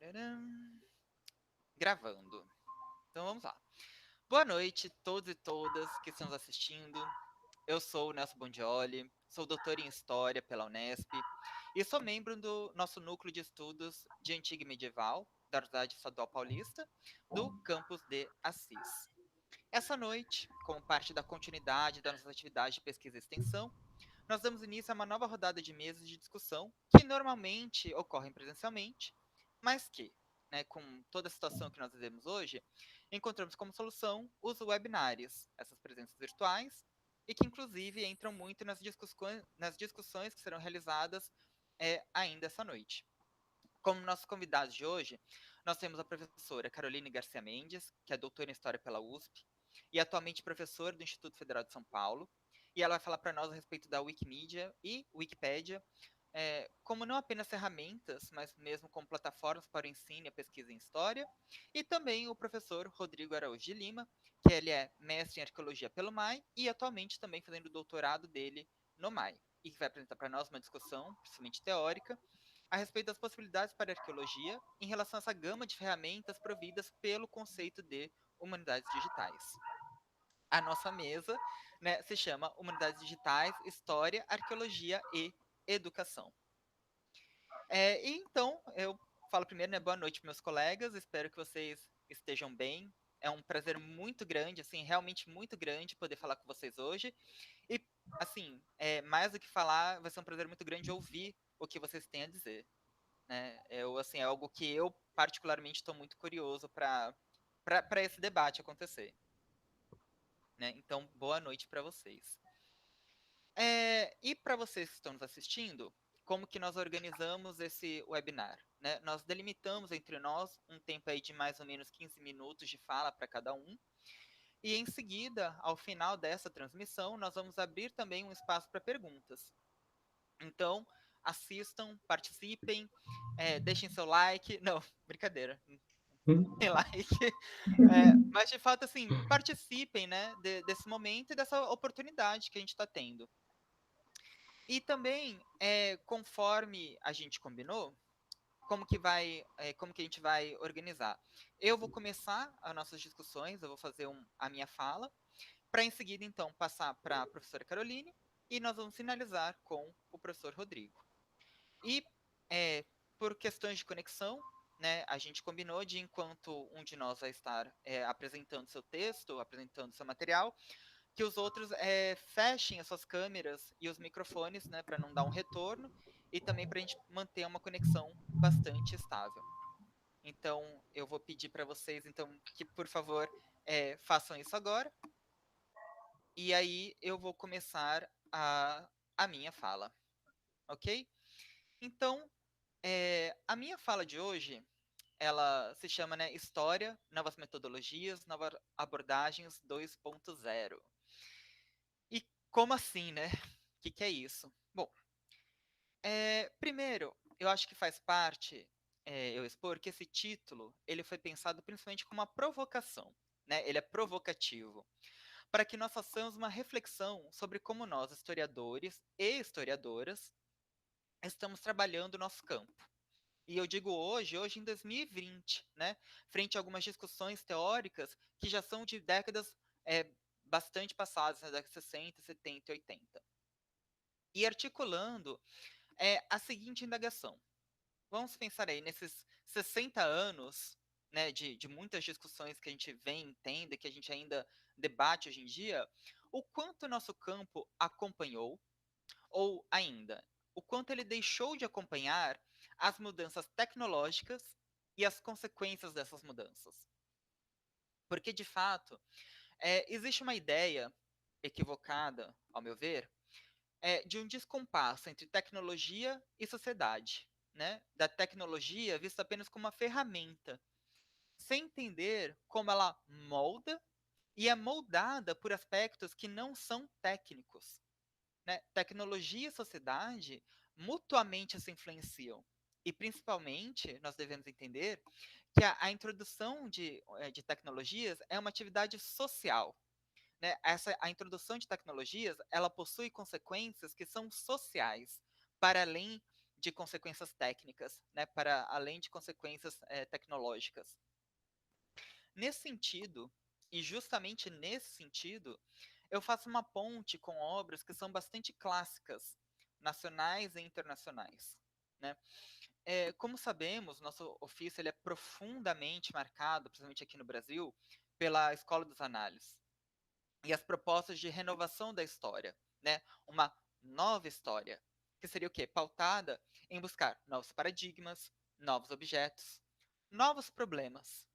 Tcharam. Gravando. Então vamos lá. Boa noite, todos e todas que estão nos assistindo. Eu sou o Nelson Bondioli, sou doutor em História pela Unesp e sou membro do nosso núcleo de estudos de Antiga e Medieval da Universidade Estadual Paulista, do campus de Assis. Essa noite, como parte da continuidade das nossas atividades de pesquisa e extensão, nós damos início a uma nova rodada de mesas de discussão que normalmente ocorrem presencialmente, mas que, né, com toda a situação que nós vivemos hoje, encontramos como solução os webinários, essas presenças virtuais, e que inclusive entram muito nas discussões que serão realizadas ainda essa noite. Como nossos convidados de hoje, nós temos a professora Caroline Garcia Mendes, que é doutora em História pela USP e atualmente professora do Instituto Federal de São Paulo. E ela vai falar para nós a respeito da Wikimedia e Wikipédia, como não apenas ferramentas, mas mesmo como plataformas para o ensino e a pesquisa em história. E também o professor Rodrigo Araújo de Lima, que ele é mestre em arqueologia pelo MAI e atualmente também fazendo o doutorado dele no MAI. E que vai apresentar para nós uma discussão, principalmente teórica, a respeito das possibilidades para a arqueologia em relação a essa gama de ferramentas providas pelo conceito de humanidades digitais. A nossa mesa, né, se chama Humanidades Digitais, História, Arqueologia e Educação. E então, eu falo primeiro, né, boa noite, meus colegas, espero que vocês estejam bem. É um prazer muito grande, assim, realmente muito grande poder falar com vocês hoje. E, assim, mais do que falar, vai ser um prazer muito grande ouvir o que vocês têm a dizer, né? Assim, é algo que eu particularmente estou muito curioso para esse debate acontecer, né? Então, boa noite para vocês. E para vocês que estão nos assistindo, como que nós organizamos esse webinar, né? Nós delimitamos entre nós um tempo aí de mais ou menos 15 minutos de fala para cada um, e em seguida, ao final dessa transmissão, nós vamos abrir também um espaço para perguntas. Então, assistam, participem, deixem seu like. Não, brincadeira. Tem like. Mas, de fato, assim, participem, né, desse momento e dessa oportunidade que a gente está tendo. E também, conforme a gente combinou, como que a gente vai organizar? Eu vou começar as nossas discussões, eu vou fazer a minha fala, para em seguida, então, passar para a professora Caroline e nós vamos finalizar com o professor Rodrigo. E por questões de conexão, né, a gente combinou de enquanto um de nós vai estar apresentando seu texto, apresentando seu material, que os outros fechem as suas câmeras e os microfones, né, para não dar um retorno e também para a gente manter uma conexão bastante estável. Então, eu vou pedir para vocês, então, que por favor façam isso agora. E aí eu vou começar a minha fala, ok? Então, a minha fala de hoje, ela se chama, né, História, Novas Metodologias, Novas Abordagens 2.0. E como assim, né? O que é isso? Bom, primeiro, eu acho que faz parte eu expor que esse título ele foi pensado principalmente como uma provocação, né? Ele é provocativo, para que nós façamos uma reflexão sobre como nós, historiadores e historiadoras, estamos trabalhando o nosso campo. E eu digo hoje em 2020, né, frente a algumas discussões teóricas que já são de décadas bastante passadas, na década de 60, 70 e 80. E articulando a seguinte indagação. Vamos pensar aí nesses 60 anos, né, de muitas discussões que a gente vem, entende, que a gente ainda debate hoje em dia, o quanto o nosso campo acompanhou, ou ainda, o quanto ele deixou de acompanhar as mudanças tecnológicas e as consequências dessas mudanças. Porque, de fato, existe uma ideia equivocada, ao meu ver, de um descompasso entre tecnologia e sociedade, né? Da tecnologia vista apenas como uma ferramenta, sem entender como ela molda e é moldada por aspectos que não são técnicos, né? Tecnologia e sociedade mutuamente se influenciam. E, principalmente, nós devemos entender que a introdução de tecnologias é uma atividade social, né? A introdução de tecnologias, ela possui consequências que são sociais, para além de consequências técnicas, né, para além de consequências tecnológicas. Nesse sentido, e justamente nesse sentido, eu faço uma ponte com obras que são bastante clássicas, nacionais e internacionais. Né? Como sabemos, nosso ofício ele é profundamente marcado, principalmente aqui no Brasil, pela Escola dos Análises e as propostas de renovação da história, né? Uma nova história, que seria o quê? Pautada em buscar novos paradigmas, novos objetos, novos problemas.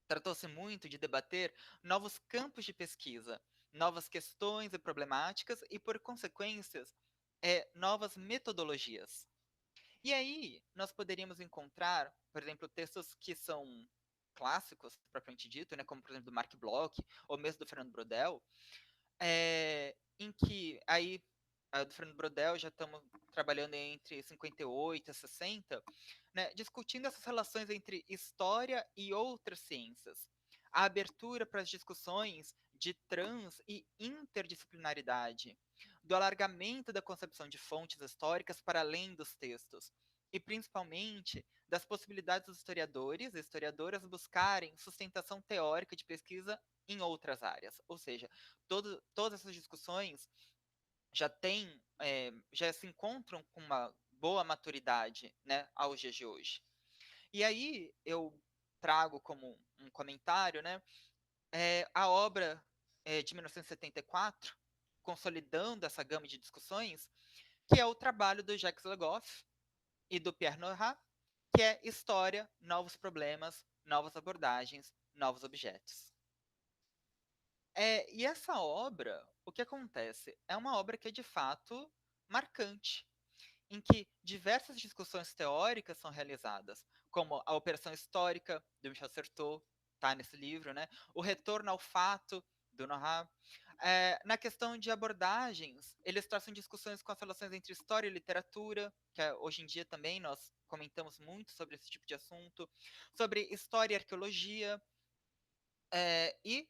Tratou-se muito de debater novos campos de pesquisa, novas questões e problemáticas e, por consequências, novas metodologias. E aí, nós poderíamos encontrar, por exemplo, textos que são clássicos, propriamente dito, né, como, por exemplo, do Mark Bloch, ou mesmo do Fernando Brodel, em que aí do Fernando Brodel já estamos trabalhando entre 58 e 60, né, discutindo essas relações entre história e outras ciências. A abertura para as discussões de trans e interdisciplinaridade, do alargamento da concepção de fontes históricas para além dos textos, e principalmente das possibilidades dos historiadores e historiadoras buscarem sustentação teórica de pesquisa em outras áreas. Ou seja, todas essas discussões já se encontram com uma boa maturidade, né, aos dias de hoje. E aí eu trago como um comentário, né, a obra de 1974, consolidando essa gama de discussões, que é o trabalho do Jacques Le Goff e do Pierre Nora, que é História, Novos Problemas, Novas Abordagens, Novos Objetos. E essa obra, o que acontece? É uma obra que é de fato marcante, em que diversas discussões teóricas são realizadas, como a operação histórica, do Michel Certeau, está nesse livro, né? O retorno ao fato, do Nora. Na questão de abordagens, eles traçam discussões com as relações entre história e literatura, que hoje em dia também nós comentamos muito sobre esse tipo de assunto, sobre história e arqueologia, e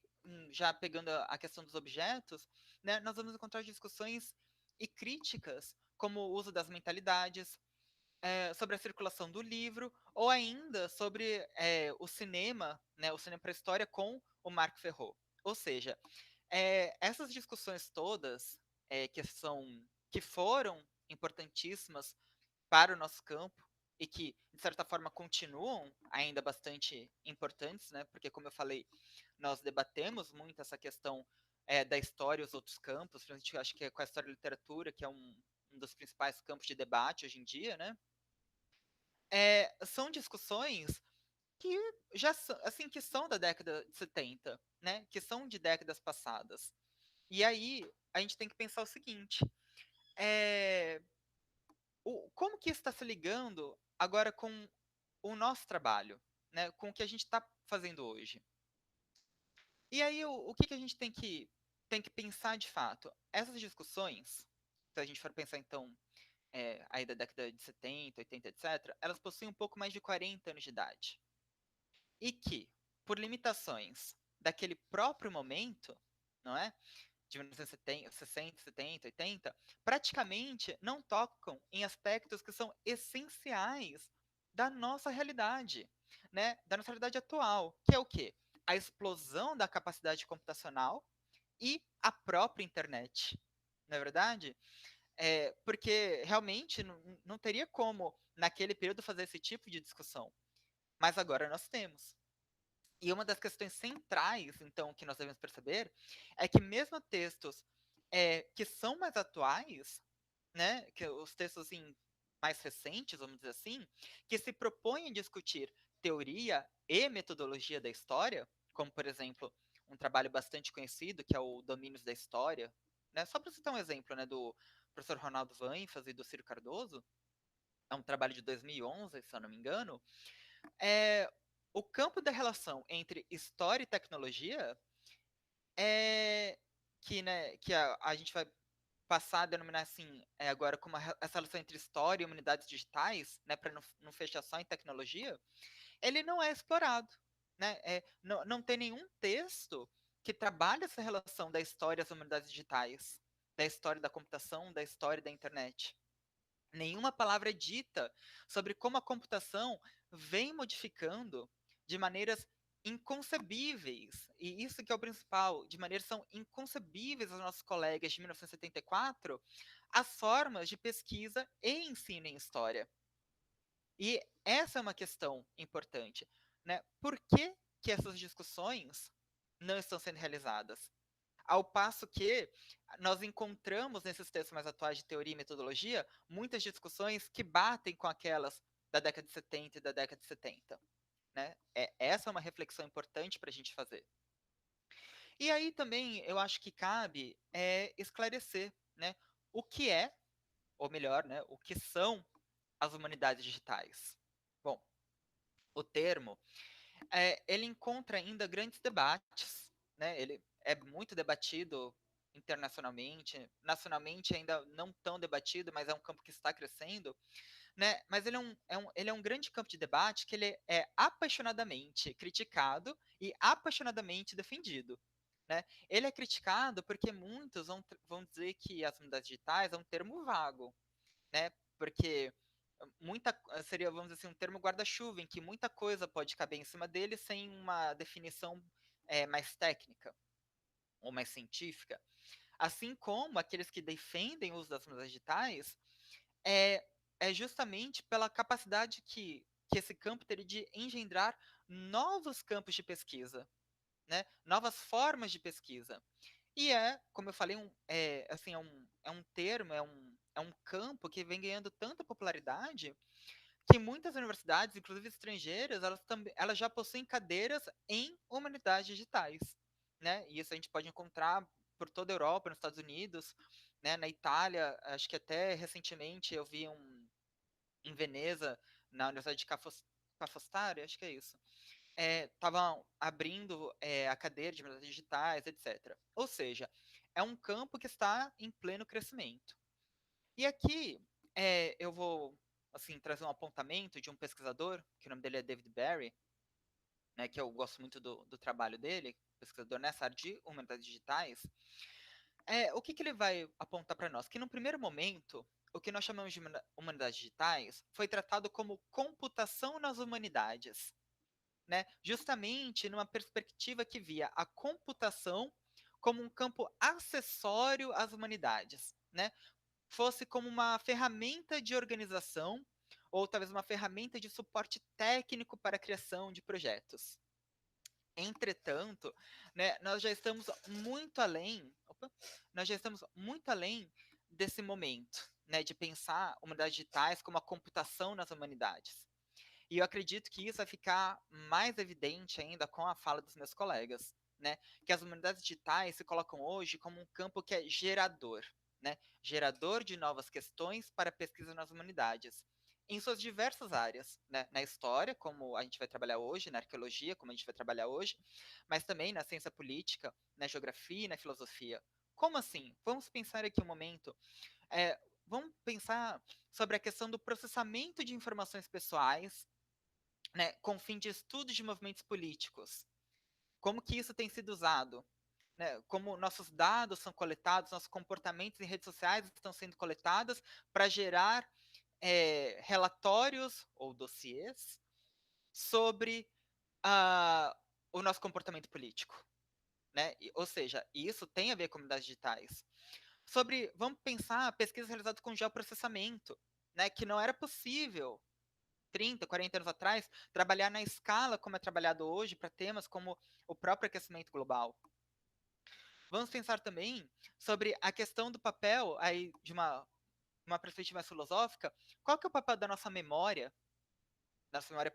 já pegando a questão dos objetos, né, nós vamos encontrar discussões e críticas, como o uso das mentalidades, sobre a circulação do livro, ou ainda sobre o cinema, né, o cinema para a história com o Marc Ferro. Ou seja, essas discussões todas que foram importantíssimas para o nosso campo e que, de certa forma, continuam ainda bastante importantes, né? Porque, como eu falei, nós debatemos muito essa questão da história e os outros campos, a gente acho que é com a história e literatura, que é um dos principais campos de debate hoje em dia, né? São discussões que assim, que são da década de 70, né? Que são de décadas passadas. E aí, a gente tem que pensar o seguinte, é, como que isso está se ligando agora com o nosso trabalho, né? Com o que a gente está fazendo hoje. E aí, o que a gente tem que pensar de fato? Essas discussões, se a gente for pensar então aí da década de 70, 80, etc., elas possuem um pouco mais de 40 anos de idade. E que, por limitações daquele próprio momento, não é? De 1970, 60, 70, 80, praticamente não tocam em aspectos que são essenciais da nossa realidade, né? Da nossa realidade atual, que é o quê? A explosão da capacidade computacional e a própria internet. Não é verdade? Porque realmente não teria como, naquele período, fazer esse tipo de discussão. Mas agora nós temos. E uma das questões centrais, então, que nós devemos perceber é que mesmo textos que são mais atuais, né, que os textos assim, mais recentes, vamos dizer assim, que se propõem a discutir teoria e metodologia da história, como, por exemplo, um trabalho bastante conhecido, que é o Domínios da História, né, só para citar um exemplo, né, do professor Ronaldo Vanfas e do Ciro Cardoso, é um trabalho de 2011, se eu não me engano, é, o campo da relação entre história e tecnologia é que a gente vai passar a denominar assim agora como essa relação entre história e humanidades digitais, né, para não fechar só em tecnologia, ele não é explorado, né? Não tem nenhum texto que trabalhe essa relação da história e as humanidades digitais, da história da computação, da história da internet. Nenhuma palavra é dita sobre como a computação vem modificando de maneiras inconcebíveis. E isso que é o principal, de maneiras são inconcebíveis aos nossos colegas de 1974, as formas de pesquisa e ensino em história. E essa é uma questão importante, né? Por que essas discussões não estão sendo realizadas? Ao passo que nós encontramos nesses textos mais atuais de teoria e metodologia muitas discussões que batem com aquelas da década de 70 e da década de 70. Né? Essa é uma reflexão importante para a gente fazer. E aí também eu acho que cabe esclarecer, né, o que é, ou melhor, né, o que são as humanidades digitais. Bom, o termo ele encontra ainda grandes debates, né? Ele é muito debatido internacionalmente, nacionalmente ainda não tão debatido, mas é um campo que está crescendo, né? Mas ele é um grande campo de debate que ele é apaixonadamente criticado e apaixonadamente defendido. Né? Ele é criticado porque muitos vão dizer que as comunidades digitais é um termo vago, né? Porque muita seria, vamos dizer assim, um termo guarda-chuva, em que muita coisa pode caber em cima dele sem uma definição mais técnica ou mais científica. Assim como aqueles que defendem o uso das mídias digitais é, é justamente pela capacidade que esse campo teria de engendrar novos campos de pesquisa, né? Novas formas de pesquisa. E como eu falei, assim, é um termo, é um campo que vem ganhando tanta popularidade que muitas universidades, inclusive estrangeiras, elas já possuem cadeiras em humanidades digitais, né? E isso a gente pode encontrar por toda a Europa, nos Estados Unidos, né? Na Itália, acho que até recentemente eu vi em Veneza, na Universidade de Ca' acho que é isso. Estavam abrindo a cadeira de humanidades digitais, etc. Ou seja, é um campo que está em pleno crescimento. E aqui eu vou assim trazer um apontamento de um pesquisador, que o nome dele é David Barry, né, que eu gosto muito do trabalho dele, pesquisador nessa área de humanidades digitais. O que ele vai apontar para nós? Que no primeiro momento, o que nós chamamos de humanidades digitais foi tratado como computação nas humanidades, né? Justamente numa perspectiva que via a computação como um campo acessório às humanidades, né? Fosse como uma ferramenta de organização ou talvez uma ferramenta de suporte técnico para a criação de projetos. Entretanto, né, nós já estamos muito além, nós já estamos muito além desse momento, né, de pensar humanidades digitais como a computação nas humanidades. E eu acredito que isso vai ficar mais evidente ainda com a fala dos meus colegas, né? Que as humanidades digitais se colocam hoje como um campo que é gerador, né? Gerador de novas questões para pesquisa nas humanidades, em suas diversas áreas, né? Na história, como a gente vai trabalhar hoje, na arqueologia, como a gente vai trabalhar hoje, mas também na ciência política, na geografia e na filosofia. Como assim? Vamos pensar aqui um momento. Vamos pensar sobre a questão do processamento de informações pessoais, né, com fim de estudo de movimentos políticos. Como que isso tem sido usado? Né, como nossos dados são coletados, nossos comportamentos em redes sociais estão sendo coletados para gerar relatórios ou dossiês sobre ah, o nosso comportamento político. Né? Ou seja, isso tem a ver com comunidades digitais. Vamos pensar pesquisas realizadas com geoprocessamento, né, que não era possível 30, 40 anos atrás, trabalhar na escala como é trabalhado hoje para temas como o próprio aquecimento global. Vamos pensar também sobre a questão do papel aí de uma perspectiva mais filosófica. Qual que é o papel da nossa memória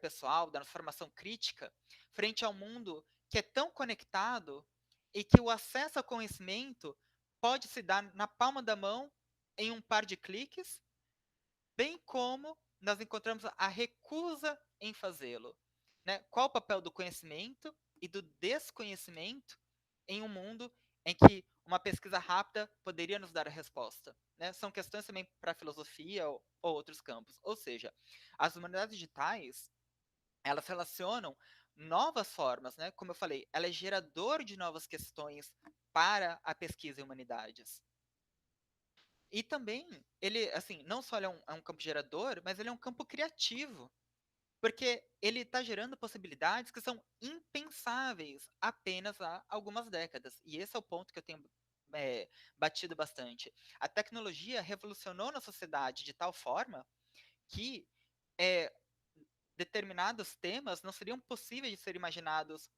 pessoal, da nossa formação crítica, frente ao mundo que é tão conectado e que o acesso ao conhecimento pode se dar na palma da mão em um par de cliques, bem como nós encontramos a recusa em fazê-lo. Né? Qual o papel do conhecimento e do desconhecimento em um mundo em que uma pesquisa rápida poderia nos dar a resposta? Né? São questões também para a filosofia ou outros campos. Ou seja, as humanidades digitais, elas relacionam novas formas, né? Como eu falei, ela é gerador de novas questões para a pesquisa em humanidades. E também, ele, assim, não só ele é um campo gerador, mas ele é um campo criativo. Porque ele está gerando possibilidades que são impensáveis apenas há algumas décadas. E esse é o ponto que eu tenho batido bastante. A tecnologia revolucionou na sociedade de tal forma que é, determinados temas não seriam possíveis de ser imaginados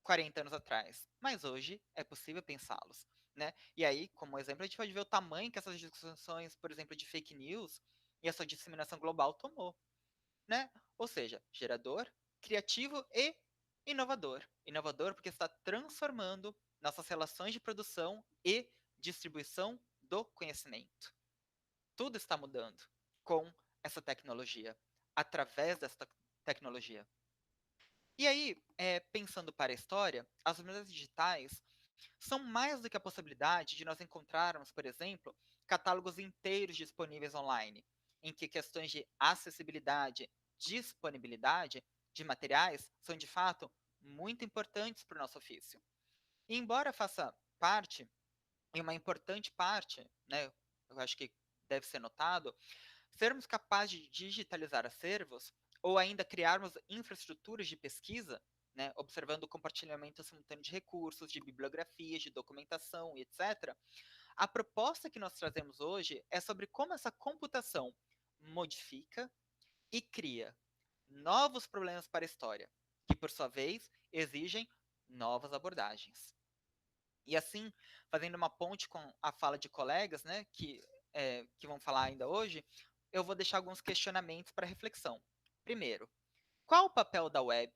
40 anos atrás. Mas hoje é possível pensá-los. Né? E aí, como exemplo, a gente pode ver o tamanho que essas discussões, por exemplo, de fake news e a sua disseminação global tomou. Né? Ou seja, gerador, criativo e inovador. Inovador porque está transformando nossas relações de produção e distribuição do conhecimento. Tudo está mudando com essa tecnologia, através dessa tecnologia. E aí, pensando para a história, as mídias digitais são mais do que a possibilidade de nós encontrarmos, por exemplo, catálogos inteiros disponíveis online, em que questões de acessibilidade, disponibilidade de materiais são de fato muito importantes para o nosso ofício. E embora faça parte, e uma importante parte, né, eu acho que deve ser notado, sermos capazes de digitalizar acervos ou ainda criarmos infraestruturas de pesquisa, né, observando o compartilhamento simultâneo de recursos, de bibliografias, de documentação e etc., a proposta que nós trazemos hoje é sobre como essa computação modifica e cria novos problemas para a história, que por sua vez exigem novas abordagens. E assim, fazendo uma ponte com a fala de colegas, né, que vão falar ainda hoje, eu vou deixar alguns questionamentos para reflexão. Primeiro, qual o papel da web,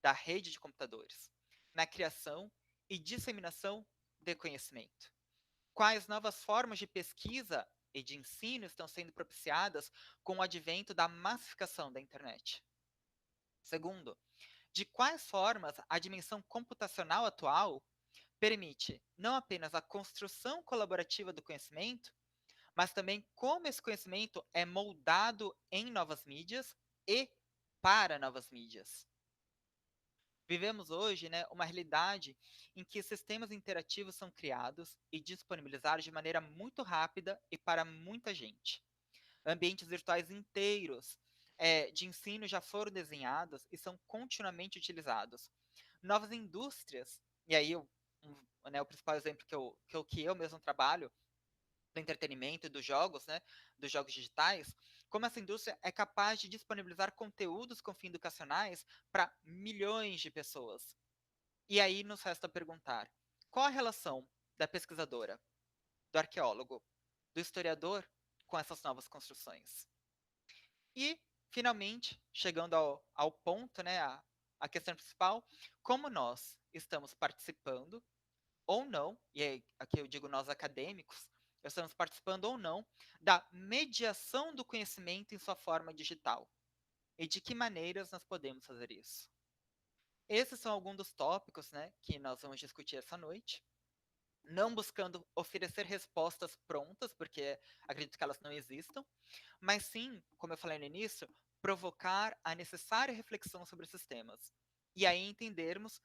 da rede de computadores, na criação e disseminação de conhecimento? Quais novas formas de pesquisa e de ensino estão sendo propiciadas com o advento da massificação da internet? Segundo, de quais formas a dimensão computacional atual permite não apenas a construção colaborativa do conhecimento, mas também como esse conhecimento é moldado em novas mídias e para novas mídias. Vivemos hoje, né, uma realidade em que sistemas interativos são criados e disponibilizados de maneira muito rápida e para muita gente. Ambientes virtuais inteiros de ensino já foram desenhados e são continuamente utilizados. Novas indústrias, e aí né, o principal exemplo que eu mesmo trabalho, do entretenimento e dos jogos, né, dos jogos digitais, como essa indústria é capaz de disponibilizar conteúdos com fins educacionais para milhões de pessoas. E aí nos resta perguntar, qual a relação da pesquisadora, do arqueólogo, do historiador com essas novas construções? E, finalmente, chegando ao ponto, né, a questão principal, como nós estamos participando ou não, e aí, aqui eu digo nós acadêmicos, estamos participando ou não da mediação do conhecimento em sua forma digital. E de que maneiras nós podemos fazer isso? Esses são alguns dos tópicos, né, que nós vamos discutir essa noite. Não buscando oferecer respostas prontas, porque acredito que elas não existam, mas sim, como eu falei no início, provocar a necessária reflexão sobre esses temas. E aí entendermos,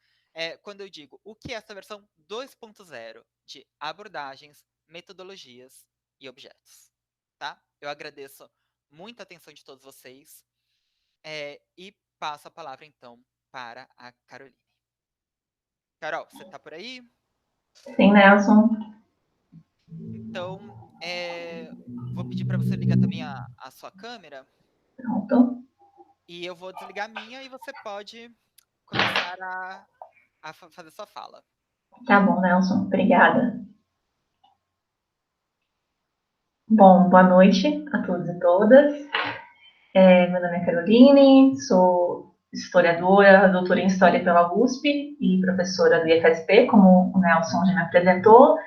quando eu digo o que é essa versão 2.0 de abordagens, metodologias e objetos. Tá? Eu agradeço muita atenção de todos vocês e passo a palavra então para a Caroline. Carol, você está por aí? Sim, Nelson. Então, vou pedir para você ligar também a sua câmera Pronto. e eu vou desligar a minha e você pode começar a fazer sua fala. Tá bom, Nelson. Obrigada. Bom, boa noite a todos e todas. Meu nome é Caroline, sou historiadora, doutora em História pela USP e professora do IFSP, como o Nelson já me apresentou.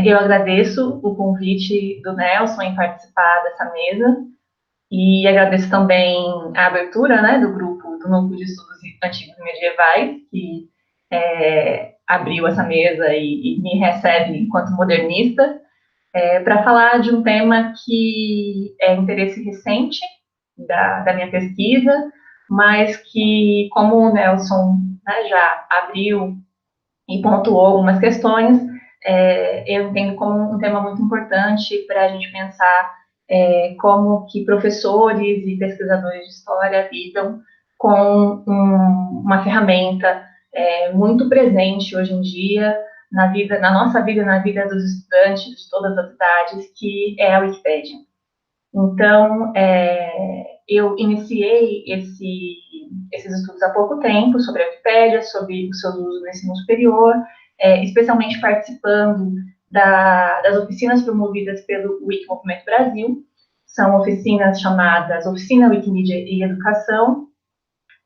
Eu agradeço o convite do Nelson em participar dessa mesa e agradeço também a abertura, né, do grupo do Núcleo de Estudos Antigos e Medievais, que abriu essa mesa e me recebe enquanto modernista, para falar de um tema que é interesse recente da minha pesquisa, mas que, como o Nelson, né, já abriu e pontuou algumas questões, eu entendo como um tema muito importante para a gente pensar como que professores e pesquisadores de história lidam com uma ferramenta muito presente hoje em dia na nossa vida, na vida dos estudantes de todas as idades, que é a Wikipédia. Então, eu iniciei esses estudos há pouco tempo sobre a Wikipédia, sobre o seu uso no ensino superior, especialmente participando das oficinas promovidas pelo Wiki Movimento Brasil. São oficinas chamadas Oficina Wikimedia e Educação,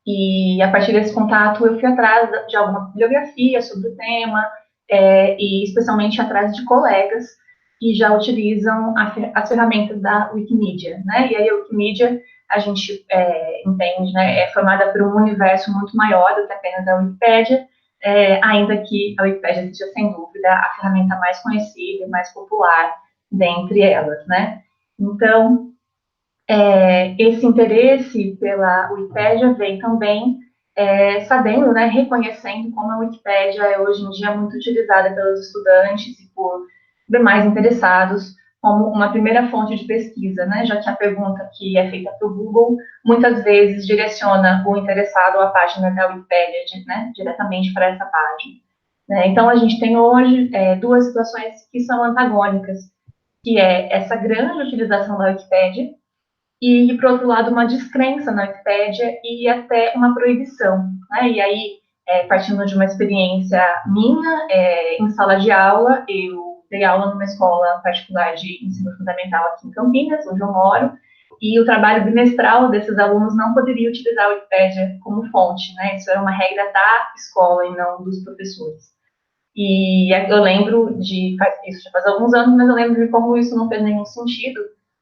e a partir desse contato eu fui atrás de alguma bibliografia sobre o tema, e especialmente atrás de colegas que já utilizam as ferramentas da Wikimedia, né? E aí a Wikimedia, a gente entende, né, é formada por um universo muito maior do que apenas a Wikipédia, ainda que a Wikipédia seja, sem dúvida, a ferramenta mais conhecida e mais popular dentre elas, né? Então, esse interesse pela Wikipédia vem também sabendo, né, reconhecendo como a Wikipédia é hoje em dia muito utilizada pelos estudantes e por demais interessados como uma primeira fonte de pesquisa, né, já que a pergunta que é feita para o Google muitas vezes direciona o interessado à página da Wikipédia, né, diretamente para essa página. Né? Então, a gente tem hoje duas situações que são antagônicas, que é essa grande utilização da Wikipédia e, por outro lado, uma descrença na Wikipédia e até uma proibição. Né? E aí, partindo de uma experiência minha, em sala de aula, eu dei aula numa escola particular de ensino fundamental aqui em Campinas, onde eu moro, e o trabalho bimestral desses alunos não poderia utilizar a Wikipédia como fonte, né? Isso era uma regra da escola e não dos professores. E eu lembro isso já faz alguns anos, mas eu lembro de como isso não fez nenhum sentido,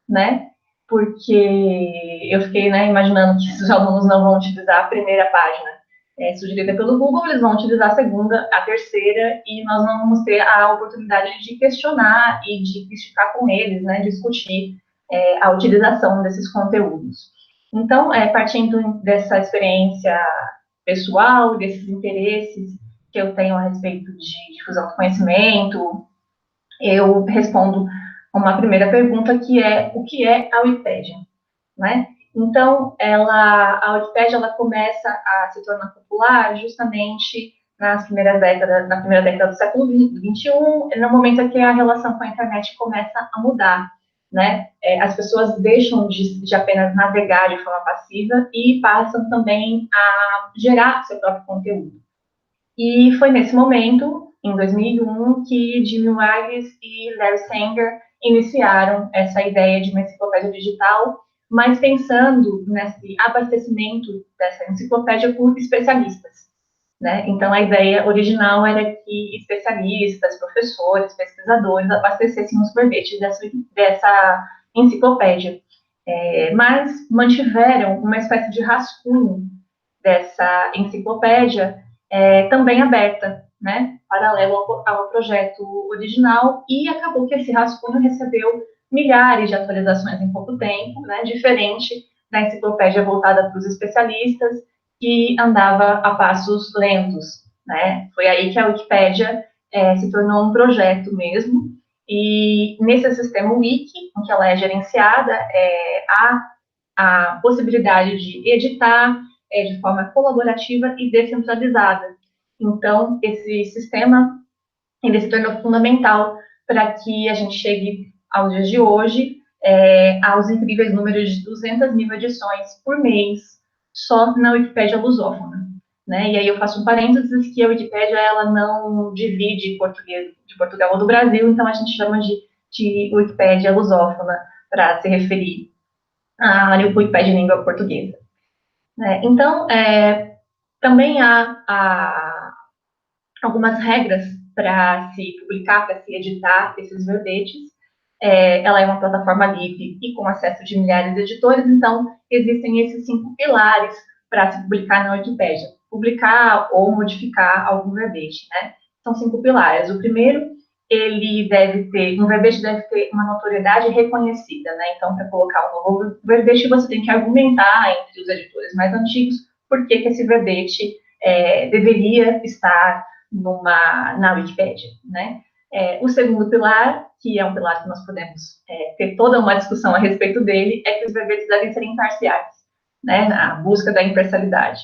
né? Porque eu fiquei, né, imaginando que os alunos não vão utilizar a primeira página sugerida pelo Google, eles vão utilizar a segunda, a terceira, e nós não vamos ter a oportunidade de questionar e de criticar com eles, né, discutir a utilização desses conteúdos. Então, partindo dessa experiência pessoal, desses interesses que eu tenho a respeito de difusão do conhecimento, eu respondo uma primeira pergunta, que é o que é a Wikipédia, né? Então, a Wikipédia ela começa a se tornar popular justamente na primeira década do século XXI, no momento em que a relação com a internet começa a mudar, né? As pessoas deixam de apenas navegar de forma passiva e passam também a gerar seu próprio conteúdo. E foi nesse momento, em 2001, que Jimmy Wales e Larry Sanger iniciaram essa ideia de uma enciclopédia digital, mas pensando nesse abastecimento dessa enciclopédia por especialistas. Né? Então, a ideia original era que especialistas, professores, pesquisadores abastecessem os verbetes dessa enciclopédia, mas mantiveram uma espécie de rascunho dessa enciclopédia também aberta, né, paralelo ao projeto original, e acabou que esse rascunho recebeu milhares de atualizações em pouco tempo, né, diferente da enciclopédia voltada para os especialistas, que andava a passos lentos, né. Foi aí que a Wikipédia se tornou um projeto mesmo, e nesse sistema Wiki, em que ela é gerenciada, há a possibilidade de editar de forma colaborativa e descentralizada. Então, esse sistema ele se tornou fundamental para que a gente chegue aos dias de hoje, aos incríveis números de 200 mil edições por mês, só na Wikipédia lusófona. Né? E aí eu faço um parênteses que a Wikipédia ela não divide português de Portugal ou do Brasil, então a gente chama de Wikipédia lusófona para se referir à Wikipédia em língua portuguesa. Então, também há algumas regras para se publicar, para se editar esses verbetes. Ela é uma plataforma livre e com acesso de milhares de editores, então existem esses 5 pilares para se publicar na Wikipédia. Publicar ou modificar algum verbete, né? São 5 pilares. O primeiro, um verbete deve ter uma notoriedade reconhecida, né? Então, para colocar um novo verbete, você tem que argumentar entre os editores mais antigos por que esse verbete deveria estar na Wikipédia, né? O segundo pilar, que é um pilar que nós podemos ter toda uma discussão a respeito dele, é que os verbetes devem ser imparciais, né, a busca da imparcialidade.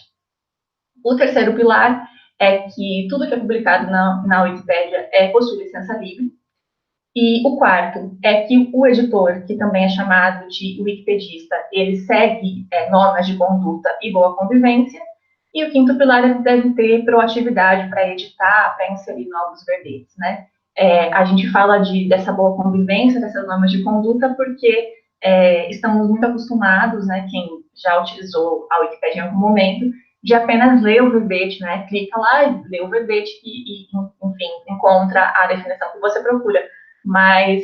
O terceiro pilar é que tudo que é publicado na Wikipédia possui licença livre. E o quarto é que o editor, que também é chamado de wikipedista, ele segue normas de conduta e boa convivência. E o quinto pilar é que deve ter proatividade para editar, para inserir novos verbetes, né? A gente fala dessa boa convivência, dessas normas de conduta, porque estamos muito acostumados, né, quem já utilizou a Wikipédia em algum momento, de apenas ler o verbete, né? Clica lá e lê o verbete e enfim, encontra a definição que você procura. Mas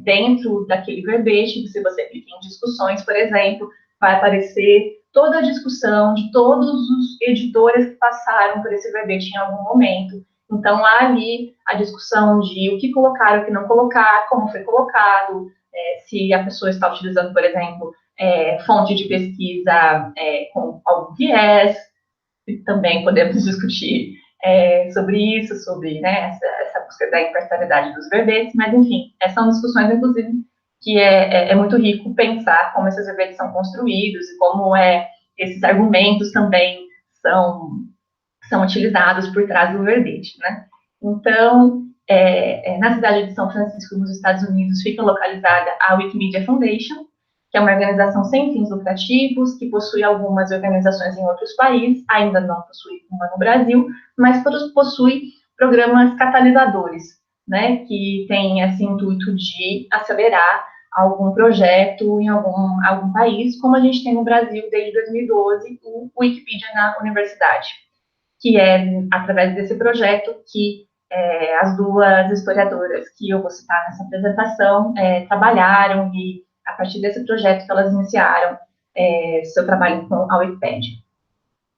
dentro daquele verbete, se você clica em discussões, por exemplo, vai aparecer toda a discussão de todos os editores que passaram por esse verbete em algum momento. Então, há ali a discussão de o que colocar, o que não colocar, como foi colocado, se a pessoa está utilizando, por exemplo, fonte de pesquisa com algum viés. Também podemos discutir sobre isso, sobre, né, essa busca da imparcialidade dos verbetes, mas, enfim, são discussões, inclusive, que é muito rico pensar como esses verbetes são construídos e como esses argumentos também são utilizados por trás do verbete, né? Então, na cidade de São Francisco, nos Estados Unidos, fica localizada a Wikimedia Foundation, que é uma organização sem fins lucrativos, que possui algumas organizações em outros países, ainda não possui uma no Brasil, mas possui programas catalisadores, né, que tem esse intuito de acelerar algum projeto em algum país, como a gente tem no Brasil desde 2012, o Wikipedia na Universidade, que é através desse projeto que as duas historiadoras que eu vou citar nessa apresentação trabalharam, e a partir desse projeto que elas iniciaram seu trabalho com a Wikipédia.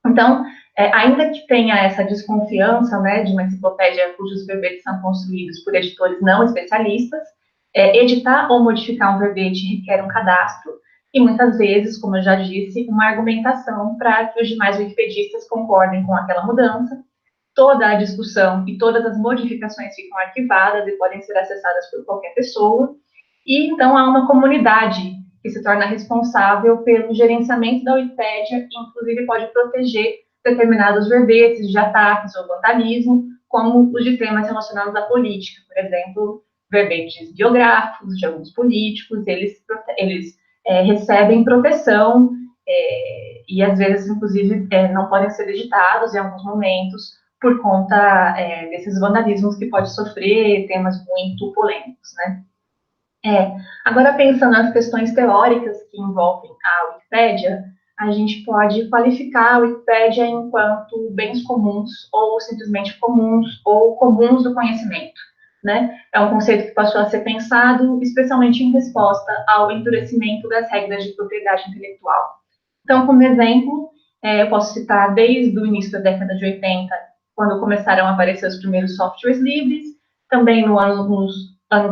Então, ainda que tenha essa desconfiança, né, de uma enciclopédia cujos verbetes são construídos por editores não especialistas, editar ou modificar um verbete requer um cadastro e, muitas vezes, como eu já disse, uma argumentação para que os demais wikipedistas concordem com aquela mudança. Toda a discussão e todas as modificações ficam arquivadas e podem ser acessadas por qualquer pessoa. E, então, há uma comunidade que se torna responsável pelo gerenciamento da Wikipédia e, inclusive, pode proteger determinados verbetes de ataques ou vandalismo, como os de temas relacionados à política, por exemplo, verbetes biográficos de alguns políticos, eles recebem proteção e, às vezes, inclusive, não podem ser editados em alguns momentos por conta desses vandalismos que pode sofrer, temas muito polêmicos, né? Agora, pensando nas questões teóricas que envolvem a Wikipédia, a gente pode qualificar a Wikipédia enquanto bens comuns, ou simplesmente comuns, ou comuns do conhecimento, né? É um conceito que passou a ser pensado especialmente em resposta ao endurecimento das regras de propriedade intelectual. Então, como exemplo, eu posso citar desde o início da década de 80, quando começaram a aparecer os primeiros softwares livres, também no ano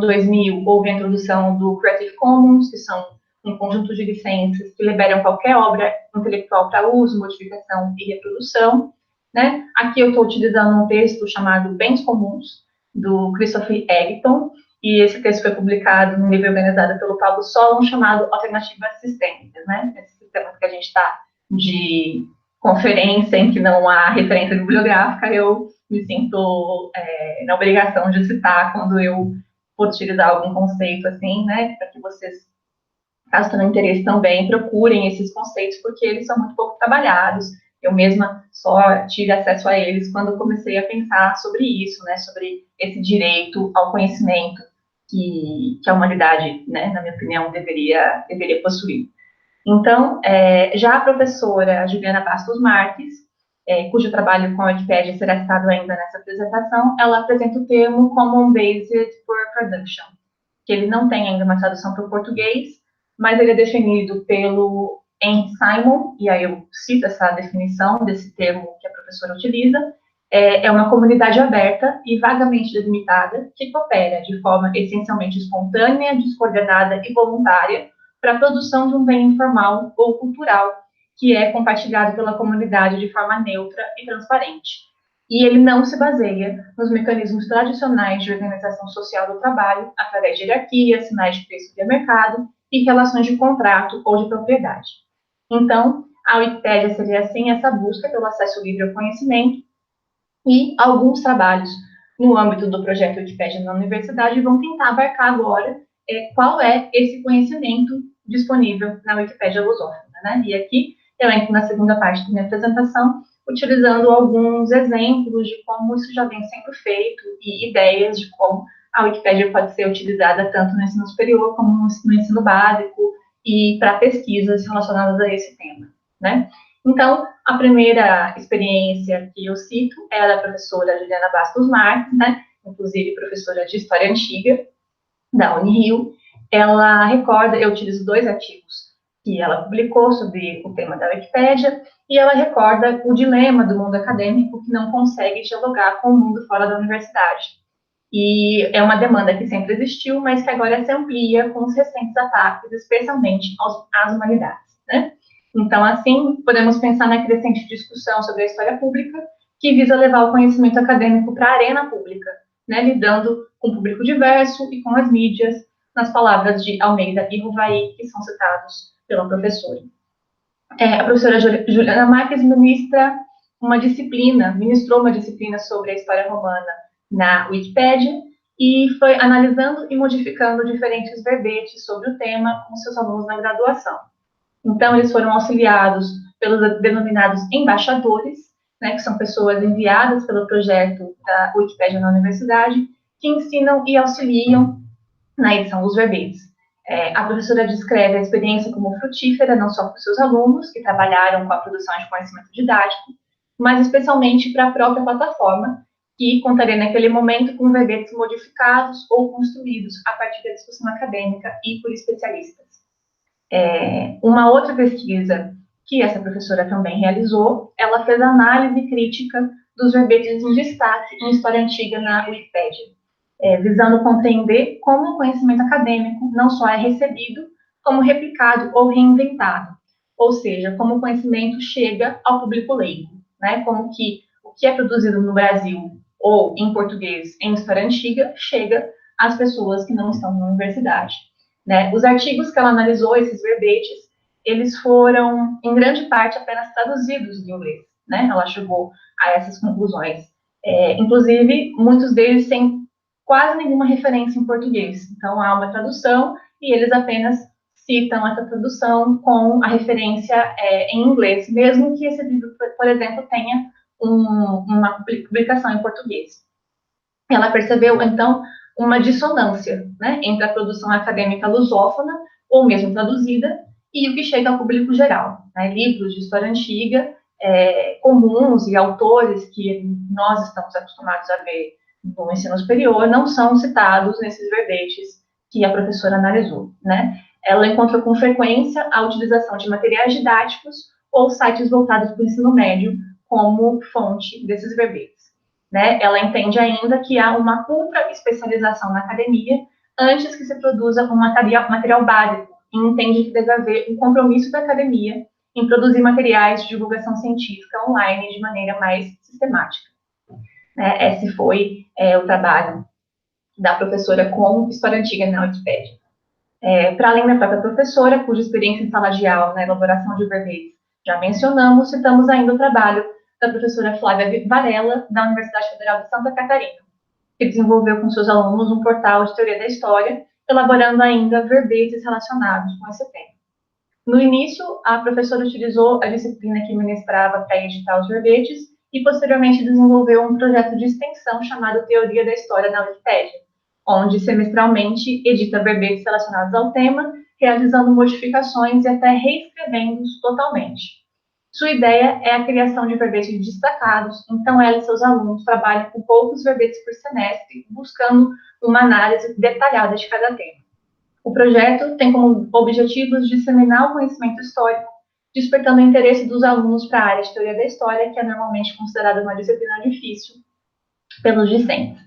2000 houve a introdução do Creative Commons, que são um conjunto de licenças que liberam qualquer obra intelectual para uso, modificação e reprodução, né? Aqui eu estou utilizando um texto chamado Bens Comuns, do Christopher Eggington, e esse texto foi publicado num livro organizado pelo Pablo Solon, chamado Alternativas Sistêmicas, né? Esse sistema que a gente está de conferência em que não há referência bibliográfica, eu me sinto na obrigação de citar quando eu for utilizar algum conceito assim, né, para que vocês, caso tenham interesse também, procurem esses conceitos, porque eles são muito pouco trabalhados. Eu mesma só tive acesso a eles quando comecei a pensar sobre isso, né, sobre esse direito ao conhecimento que a humanidade, né, na minha opinião, deveria possuir. Então, já a professora Juliana Bastos Marques, cujo trabalho com a Wikipédia será citado ainda nessa apresentação, ela apresenta o termo Common Based for Production, que ele não tem ainda uma tradução para o português, mas ele é definido pelo Henry Simon, e aí eu cito essa definição desse termo que a professora utiliza, é uma comunidade aberta e vagamente delimitada que coopera de forma essencialmente espontânea, descoordenada e voluntária para a produção de um bem informal ou cultural que é compartilhado pela comunidade de forma neutra e transparente. e ele não se baseia nos mecanismos tradicionais de organização social do trabalho, através de hierarquia, sinais de preço de mercado e relações de contrato ou de propriedade. Então, a Wikipédia seria, assim, essa busca pelo acesso livre ao conhecimento, e alguns trabalhos no âmbito do projeto Wikipédia na universidade vão tentar abarcar agora qual é esse conhecimento disponível na Wikipédia lusófona, né? E aqui eu entro na segunda parte da minha apresentação, utilizando alguns exemplos de como isso já vem sendo feito e ideias de como a Wikipédia pode ser utilizada tanto no ensino superior como no ensino básico e para pesquisas relacionadas a esse tema, né? Então, a primeira experiência que eu cito é a da professora Juliana Bastos Marques, né? Inclusive professora de História Antiga da Unirio. Ela recorda, eu utilizo 2 artigos que ela publicou sobre o tema da Wikipédia, e ela recorda o dilema do mundo acadêmico que não consegue dialogar com o mundo fora da universidade. E é uma demanda que sempre existiu, mas que agora se amplia com os recentes ataques, especialmente às humanidades, né? Então, assim, podemos pensar na crescente discussão sobre a história pública, que visa levar o conhecimento acadêmico para a arena pública, né, lidando com o público diverso e com as mídias, nas palavras de Almeida e Ruvaí, que são citados pela professora. A professora Juliana Marques ministrou uma disciplina sobre a história romana na Wikipédia, e foi analisando e modificando diferentes verbetes sobre o tema com seus alunos na graduação. Então, eles foram auxiliados pelos denominados embaixadores, né, que são pessoas enviadas pelo projeto da Wikipédia na universidade, que ensinam e auxiliam na edição dos verbetes. A professora descreve a experiência como frutífera, não só para os seus alunos, que trabalharam com a produção de conhecimento didático, mas especialmente para a própria plataforma, que contaria naquele momento com verbetes modificados ou construídos a partir da discussão acadêmica e por especialistas. Uma outra pesquisa que essa professora também realizou, ela fez análise crítica dos verbetes em destaque em História Antiga na Wikipédia, visando compreender como o conhecimento acadêmico não só é recebido, como replicado ou reinventado, ou seja, como o conhecimento chega ao público leigo, né? Como que o que é produzido no Brasil ou em português em História Antiga chega às pessoas que não estão na universidade, né? Os artigos que ela analisou, esses verbetes, eles foram, em grande parte, apenas traduzidos do inglês, né? Ela chegou a essas conclusões. Inclusive, muitos deles sem quase nenhuma referência em português. Então, há uma tradução e eles apenas citam essa tradução com a referência em inglês, mesmo que esse livro, por exemplo, tenha uma publicação em português. Ela percebeu, então, uma dissonância, né, entre a produção acadêmica lusófona, ou mesmo traduzida, e o que chega ao público geral, né, livros de história antiga, comuns e autores que nós estamos acostumados a ver no ensino superior, não são citados nesses verbetes que a professora analisou, né. Ela encontrou com frequência a utilização de materiais didáticos ou sites voltados para o ensino médio como fonte desses verbetes. Né? Ela entende ainda que há uma ultra especialização na academia antes que se produza um material básico, e entende que deve haver um compromisso da academia em produzir materiais de divulgação científica online de maneira mais sistemática. Né? Esse foi o trabalho da professora com História Antiga na Wikipédia. Para além da própria professora, cuja experiência em sala de aula na elaboração de verbetes já mencionamos, citamos ainda o trabalho da professora Flávia Varela, da Universidade Federal de Santa Catarina, que desenvolveu com seus alunos um portal de teoria da história, elaborando ainda verbetes relacionados com esse tema. No início, a professora utilizou a disciplina que ministrava para editar os verbetes e, posteriormente, desenvolveu um projeto de extensão chamado Teoria da História na Wikipédia, onde semestralmente edita verbetes relacionados ao tema, realizando modificações e até reescrevendo-os totalmente. Sua ideia é a criação de verbetes destacados, então ela e seus alunos trabalham com poucos verbetes por semestre, buscando uma análise detalhada de cada tema. O projeto tem como objetivos disseminar o conhecimento histórico, despertando o interesse dos alunos para a área de teoria da história, que é normalmente considerada uma disciplina difícil pelos discentes.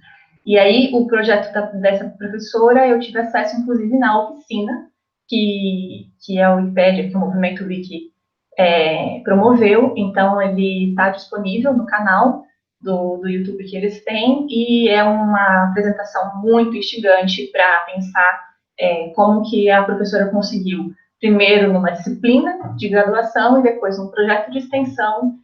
E aí, o projeto dessa professora, eu tive acesso, inclusive, na oficina, que é o Wikipédia, que o Movimento Wiki promoveu, então ele está disponível no canal, do YouTube que eles têm, e é uma apresentação muito instigante para pensar como que a professora conseguiu, primeiro numa disciplina de graduação e depois num projeto de extensão,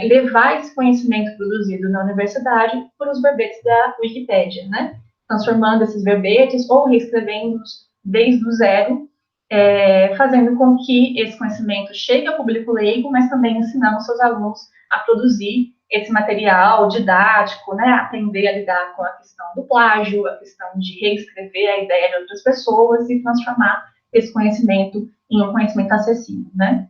levar esse conhecimento produzido na universidade para os verbetes da Wikipédia, né? Transformando esses verbetes ou reescrevendo-os desde o zero, fazendo com que esse conhecimento chegue ao público leigo, mas também ensinando seus alunos a produzir esse material didático, né, aprender a lidar com a questão do plágio, a questão de reescrever a ideia de outras pessoas e transformar esse conhecimento em um conhecimento acessível, né?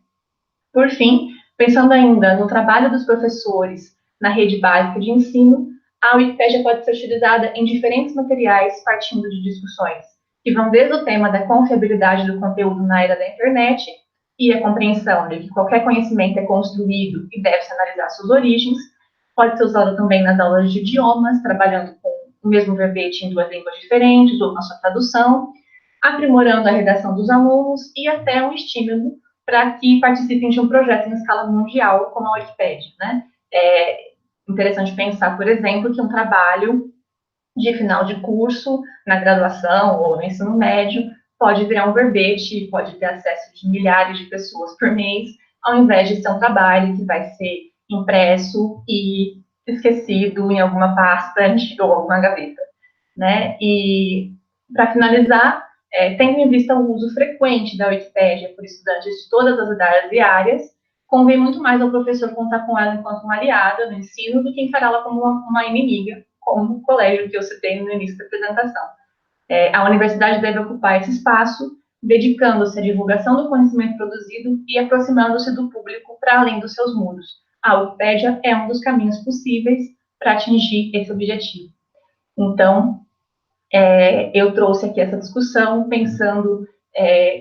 Por fim, pensando ainda no trabalho dos professores na rede básica de ensino, a Wikipédia pode ser utilizada em diferentes materiais partindo de discussões que vão desde o tema da confiabilidade do conteúdo na era da internet e a compreensão de que qualquer conhecimento é construído e deve-se analisar suas origens. Pode ser usado também nas aulas de idiomas, trabalhando com o mesmo verbete em duas línguas diferentes ou na sua tradução, aprimorando a redação dos alunos e até um estímulo para que participem de um projeto em escala mundial, como a Wikipédia, né? É interessante pensar, por exemplo, que um trabalho de final de curso, na graduação ou no ensino médio, pode virar um verbete, pode ter acesso de milhares de pessoas por mês, ao invés de ser um trabalho que vai ser impresso e esquecido em alguma pasta ou alguma gaveta, né? E, para finalizar, tendo em vista o uso frequente da Wikipédia por estudantes de todas as idades e áreas, convém muito mais ao professor contar com ela enquanto uma aliada no ensino do que encará-la como uma inimiga, como o colégio que eu citei no início da apresentação. A universidade deve ocupar esse espaço, dedicando-se à divulgação do conhecimento produzido e aproximando-se do público para além dos seus muros. A Wikipédia é um dos caminhos possíveis para atingir esse objetivo. Então, eu trouxe aqui essa discussão pensando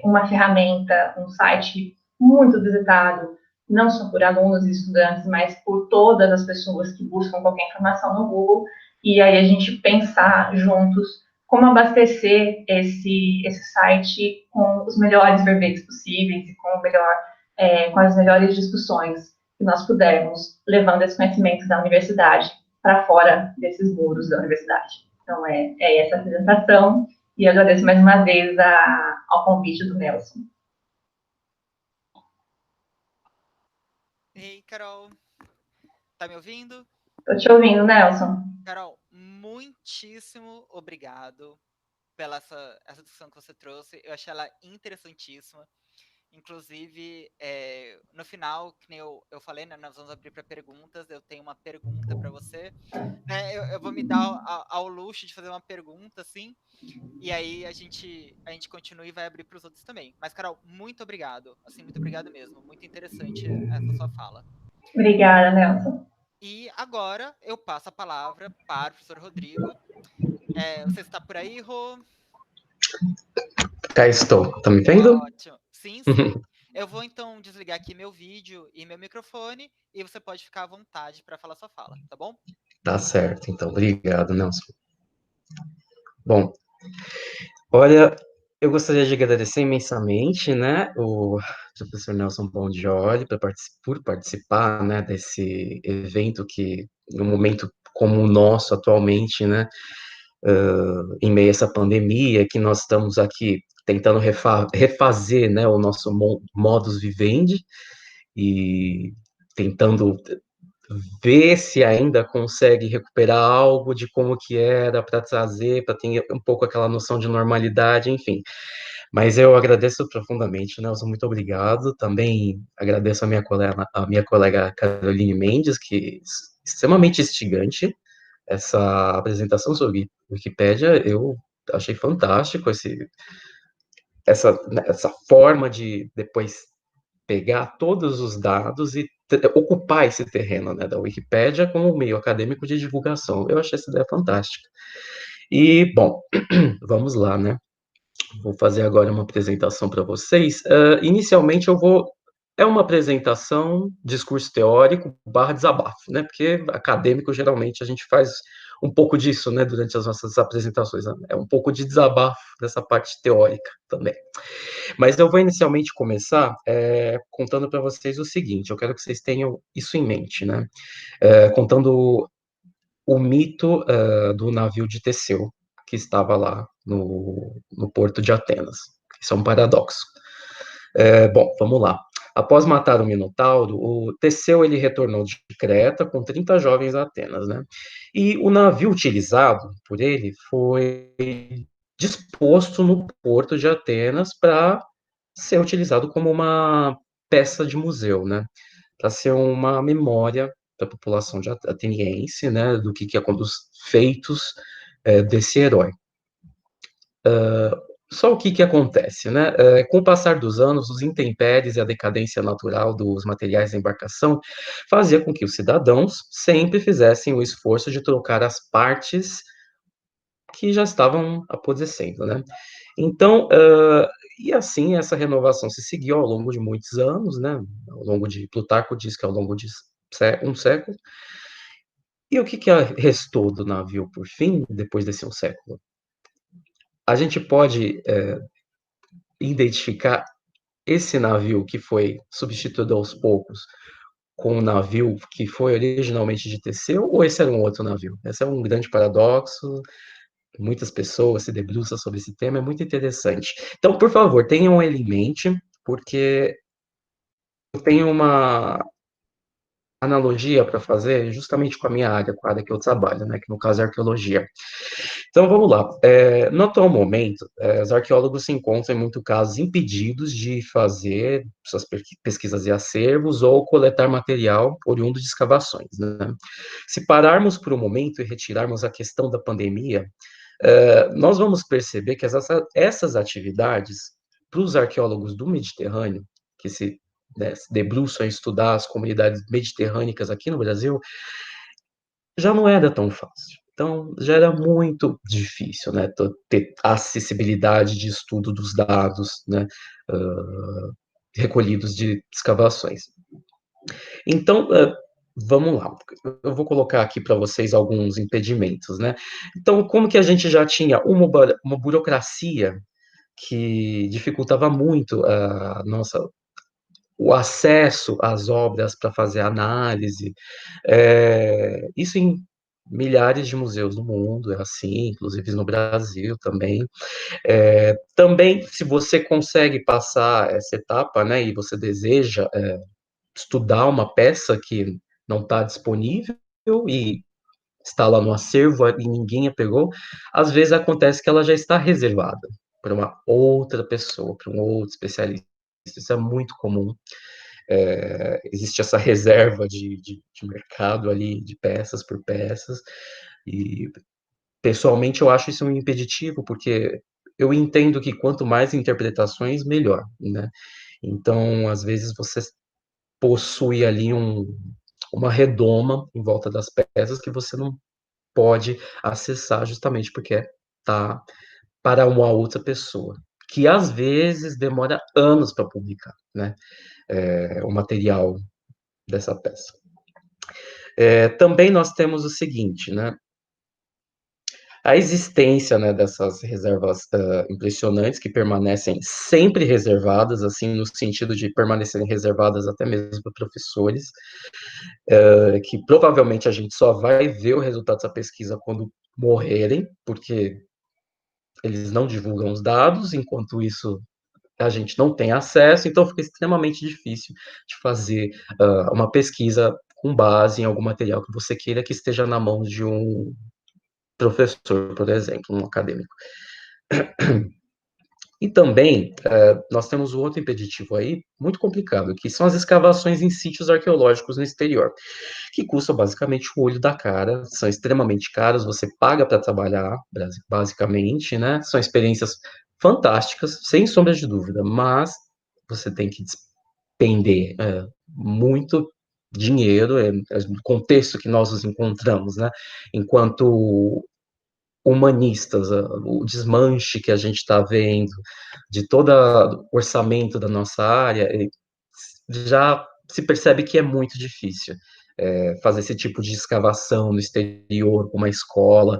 uma ferramenta, um site muito visitado, não só por alunos e estudantes, mas por todas as pessoas que buscam qualquer informação no Google, e aí a gente pensar juntos como abastecer esse site com os melhores verbetes possíveis e com as melhores discussões que nós pudermos, levando esse conhecimento da universidade para fora desses muros da universidade. Então, é essa apresentação, e agradeço mais uma vez ao convite do Nelson. Ei, Carol, tá me ouvindo? Estou te ouvindo, Nelson. Carol, muitíssimo obrigado pela essa discussão que você trouxe. Eu achei ela interessantíssima. Inclusive, no final, que nem eu falei, né, nós vamos abrir para perguntas. Eu tenho uma pergunta para você. Eu vou me dar ao luxo de fazer uma pergunta, assim, e aí a gente continua e vai abrir para os outros também. Mas, Carol, muito obrigado. Assim, muito obrigado mesmo. Muito interessante essa sua fala. Obrigada, Nelson. E agora eu passo a palavra para o professor Rodrigo. Você está por aí, Rô? Cá estou. Tá me vendo? Ótimo. Sim, sim. Eu vou então desligar aqui meu vídeo e meu microfone e você pode ficar à vontade para falar sua fala, tá bom? Tá certo, então. Obrigado, Nelson. Bom, olha, eu gostaria de agradecer imensamente, né, o professor Nelson Bondioli por participar, né, desse evento que, num momento como o nosso atualmente, né, em meio a essa pandemia, que nós estamos aqui tentando refazer, né, o nosso modus vivendi e tentando ver se ainda consegue recuperar algo de como que era para trazer, para ter um pouco aquela noção de normalidade, enfim. Mas eu agradeço profundamente, Nelson, muito obrigado. Também agradeço a minha colega Caroline Mendes, que é extremamente instigante essa apresentação sobre Wikipédia. Eu achei fantástico essa forma de depois pegar todos os dados e ocupar esse terreno, né, da Wikipédia como meio acadêmico de divulgação. Eu achei essa ideia fantástica. E, bom, vamos lá, né? Vou fazer agora uma apresentação para vocês. Inicialmente, é uma apresentação, discurso teórico, barra desabafo, né? Porque acadêmico, geralmente, a gente faz um pouco disso, né, durante as nossas apresentações. Né? É um pouco de desabafo dessa parte teórica também. Mas eu vou inicialmente começar contando para vocês o seguinte, eu quero que vocês tenham isso em mente, né? Contando o mito do navio de Teseu, que estava lá no porto de Atenas. Isso é um paradoxo. Bom, vamos lá. Após matar o Minotauro, o Teseu ele retornou de Creta com 30 jovens a Atenas, né? E o navio utilizado por ele foi disposto no porto de Atenas para ser utilizado como uma peça de museu, né? Para ser uma memória da população ateniense, né? Do que é dos feitos desse herói. Só o que acontece, né? Com o passar dos anos, os intempéries e a decadência natural dos materiais da embarcação fazia com que os cidadãos sempre fizessem o esforço de trocar as partes que já estavam apodrecendo, né? Então, e assim essa renovação se seguiu ao longo de muitos anos, né? Ao longo de Plutarco diz que ao longo de um século. E o que restou do navio por fim, depois desse um século? A gente pode identificar esse navio que foi substituído aos poucos com o navio que foi originalmente de Teseu, ou esse era um outro navio? Esse é um grande paradoxo, muitas pessoas se debruçam sobre esse tema, é muito interessante. Então, por favor, tenham ele em mente, porque eu tenho uma analogia para fazer justamente com a minha área, com a área que eu trabalho, né, que no caso é arqueologia. Então, vamos lá. No atual momento, os arqueólogos se encontram, em muitos casos, impedidos de fazer suas pesquisas e acervos ou coletar material oriundo de escavações, né? Se pararmos por um momento e retirarmos a questão da pandemia, nós vamos perceber que essas atividades, para os arqueólogos do Mediterrâneo, que se debruçam a estudar as comunidades mediterrânicas aqui no Brasil, já não era tão fácil. Então, já era muito difícil, né, ter acessibilidade de estudo dos dados, né, recolhidos de escavações. Então, vamos lá. Eu vou colocar aqui para vocês alguns impedimentos, né. Então, como que a gente já tinha uma burocracia que dificultava muito a nossa o acesso às obras para fazer análise, isso em milhares de museus do mundo, é assim, inclusive no Brasil também. Também, se você consegue passar essa etapa, né, e você deseja estudar uma peça que não está disponível e está lá no acervo e ninguém a pegou, às vezes acontece que ela já está reservada para uma outra pessoa, para um outro especialista. Isso é muito comum. Existe essa reserva de mercado ali, de peças por peças, e pessoalmente eu acho isso um impeditivo, porque eu entendo que quanto mais interpretações, melhor, né? Então, às vezes, você possui ali uma redoma em volta das peças que você não pode acessar justamente porque tá para uma outra pessoa, que às vezes demora anos para publicar, né? O material dessa peça. Também nós temos o seguinte, né? A existência, né, dessas reservas impressionantes que permanecem sempre reservadas, assim, no sentido de permanecerem reservadas até mesmo para professores, que provavelmente a gente só vai ver o resultado dessa pesquisa quando morrerem, porque eles não divulgam os dados, enquanto isso a gente não tem acesso, então fica extremamente difícil de fazer uma pesquisa com base em algum material que você queira que esteja na mão de um professor, por exemplo, um acadêmico. E também, nós temos um outro impeditivo aí, muito complicado, que são as escavações em sítios arqueológicos no exterior, que custam basicamente o olho da cara, são extremamente caras, você paga para trabalhar, basicamente, né? São experiências fantásticas, sem sombra de dúvida, mas você tem que despender muito dinheiro, no contexto que nós nos encontramos, né? Enquanto humanistas, o desmanche que a gente está vendo de todo o orçamento da nossa área, já se percebe que é muito difícil fazer esse tipo de escavação no exterior, com uma escola,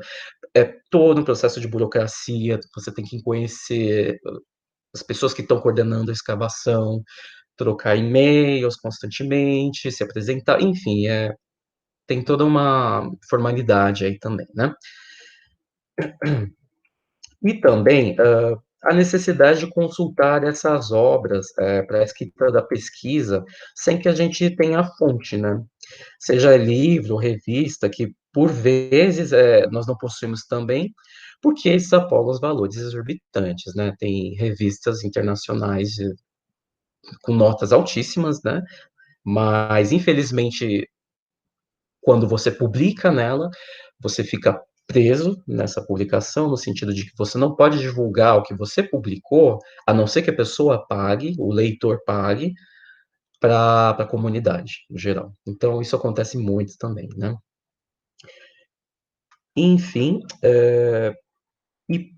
é todo um processo de burocracia, você tem que conhecer as pessoas que estão coordenando a escavação, trocar e-mails constantemente, se apresentar, enfim, tem toda uma formalidade aí também, né? E também a necessidade de consultar essas obras para a escrita da pesquisa sem que a gente tenha a fonte, né? Seja livro, revista, que por vezes nós não possuímos também, porque eles apoiam os valores exorbitantes, né? Tem revistas internacionais com notas altíssimas, né? Mas, infelizmente, quando você publica nela, você fica preso nessa publicação, no sentido de que você não pode divulgar o que você publicou, a não ser que a pessoa pague, o leitor pague, para a comunidade, no geral. Então, isso acontece muito também, né? Enfim, e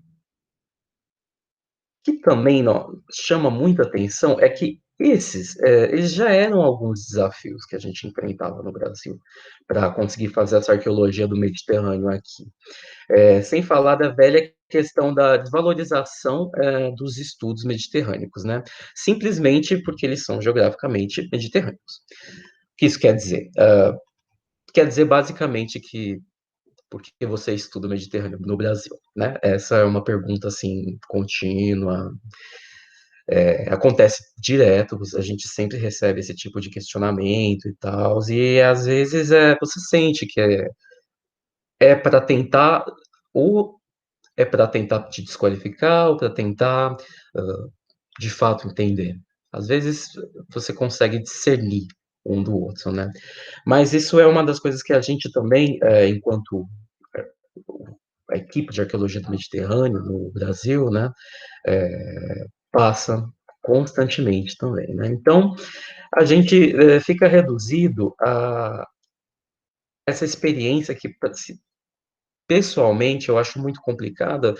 que também chama muita atenção é que eles já eram alguns desafios que a gente enfrentava no Brasil para conseguir fazer essa arqueologia do Mediterrâneo aqui. Sem falar da velha questão da desvalorização dos estudos mediterrâneos, né? Simplesmente porque eles são geograficamente mediterrâneos. O que isso quer dizer? Quer dizer basicamente que por que você estuda o Mediterrâneo no Brasil, né? Essa é uma pergunta assim contínua, acontece direto, a gente sempre recebe esse tipo de questionamento e tal, e às vezes você sente que é para tentar ou é para tentar te desqualificar ou para tentar, de fato, entender. Às vezes você consegue discernir um do outro, né? Mas isso é uma das coisas que a gente também, enquanto eh, a equipe de arqueologia do Mediterrâneo no Brasil, né, passa constantemente também, né? Então, a gente fica reduzido a essa experiência que, pessoalmente, eu acho muito complicada,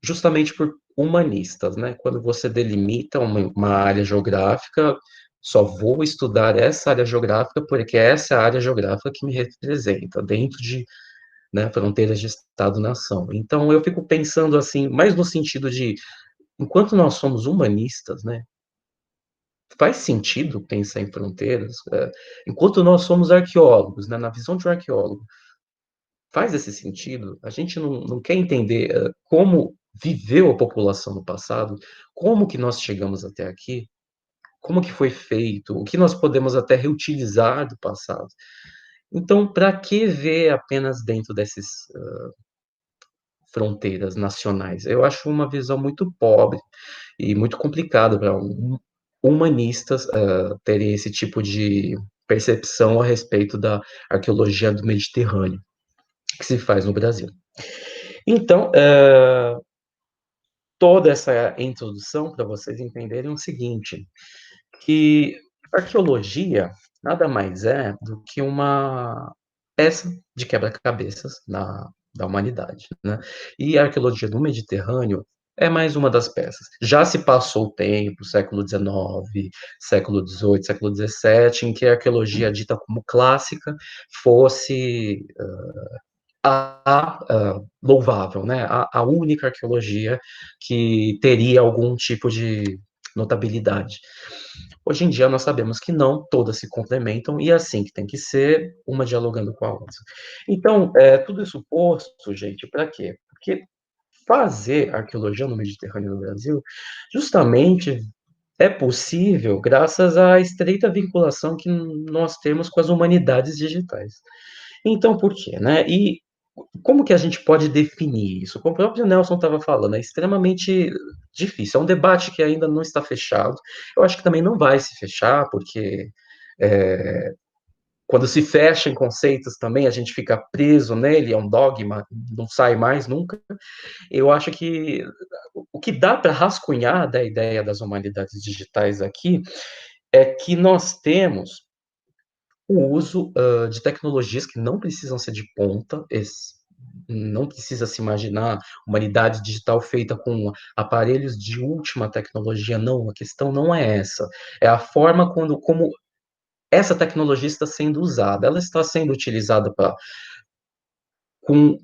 justamente por humanistas, né? Quando você delimita uma área geográfica, só vou estudar essa área geográfica porque essa é a área geográfica que me representa dentro de, né, fronteiras de Estado-nação. Então, eu fico pensando assim, mais no sentido de, enquanto nós somos humanistas, né, faz sentido pensar em fronteiras? Enquanto nós somos arqueólogos, né, na visão de um arqueólogo, faz esse sentido? A gente não quer entender como viveu a população no passado, como que nós chegamos até aqui, como que foi feito, o que nós podemos até reutilizar do passado. Então, para que ver apenas dentro dessas fronteiras nacionais? Eu acho uma visão muito pobre e muito complicada para humanistas terem esse tipo de percepção a respeito da arqueologia do Mediterrâneo que se faz no Brasil. Então, toda essa introdução para vocês entenderem o seguinte, que arqueologia nada mais é do que uma peça de quebra-cabeças da humanidade, né? E a arqueologia do Mediterrâneo é mais uma das peças. Já se passou o tempo, século XIX, século XVIII, século XVII, em que a arqueologia dita como clássica fosse louvável, né? A única arqueologia que teria algum tipo de notabilidade. Hoje em dia nós sabemos que não, todas se complementam e é assim que tem que ser, uma dialogando com a outra. Então, tudo isso posto, gente, para quê? Porque fazer arqueologia no Mediterrâneo no Brasil, justamente é possível graças à estreita vinculação que nós temos com as humanidades digitais. Então, por quê, né? E como que a gente pode definir isso? Como o próprio Nelson estava falando, é extremamente difícil. É um debate que ainda não está fechado. Eu acho que também não vai se fechar, porque quando se fecha em conceitos também, a gente fica preso nele, é um dogma, não sai mais nunca. Eu acho que o que dá para rascunhar da ideia das humanidades digitais aqui é que nós temos o uso de tecnologias que não precisam ser de ponta, não precisa se imaginar humanidade digital feita com aparelhos de última tecnologia, não, a questão não é essa, é a forma como essa tecnologia está sendo usada, ela está sendo utilizada com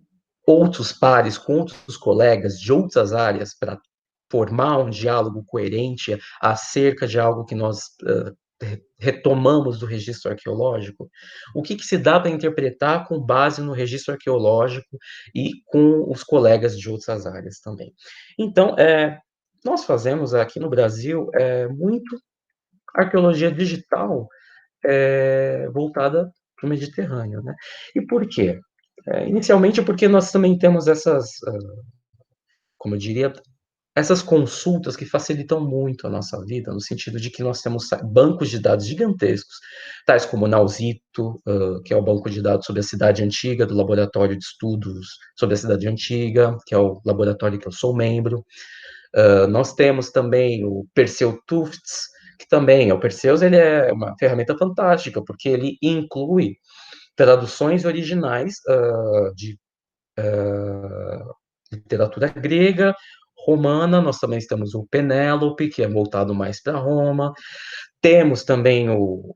outros pares, com outros colegas de outras áreas para formar um diálogo coerente acerca de algo que nós retomamos do registro arqueológico, o que se dá para interpretar com base no registro arqueológico e com os colegas de outras áreas também. Então, nós fazemos aqui no Brasil muito arqueologia digital voltada para o Mediterrâneo, né? E por quê? Inicialmente porque nós também temos essas, como eu diria, essas consultas que facilitam muito a nossa vida, no sentido de que nós temos bancos de dados gigantescos, tais como o Nausito, que é o banco de dados sobre a cidade antiga, do Laboratório de Estudos sobre a Cidade Antiga, que é o laboratório que eu sou membro. Nós temos também o Perseu Tufts, que também, o Perseus, ele é uma ferramenta fantástica, porque ele inclui traduções originais de literatura grega, romana. Nós também temos o Penélope, que é voltado mais para Roma. Temos também o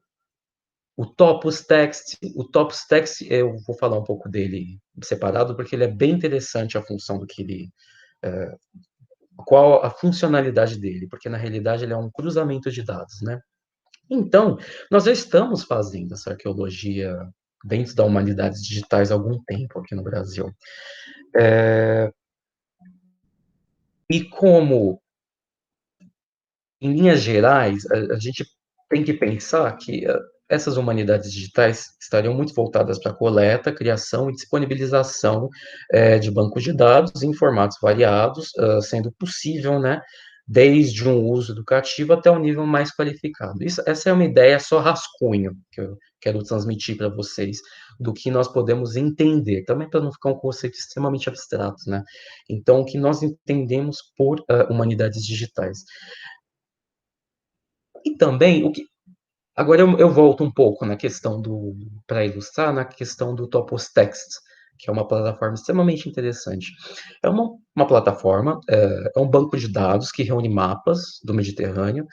Topos Text. O Topos Text, eu vou falar um pouco dele separado, porque ele é bem interessante a função do que ele... qual a funcionalidade dele, porque na realidade ele é um cruzamento de dados, né? Então, nós já estamos fazendo essa arqueologia dentro da humanidades digitais há algum tempo aqui no Brasil. E como, em linhas gerais, a gente tem que pensar que essas humanidades digitais estariam muito voltadas para a coleta, criação e disponibilização de bancos de dados em formatos variados, sendo possível, né, desde um uso educativo até um nível mais qualificado. Essa é uma ideia só rascunho que eu quero transmitir para vocês do que nós podemos entender, também para não ficar um conceito extremamente abstrato, né? Então, o que nós entendemos por humanidades digitais. E também, agora eu volto um pouco na questão para ilustrar, na questão do Topos Text, que é uma plataforma extremamente interessante. É uma plataforma, é um banco de dados que reúne mapas do Mediterrâneo,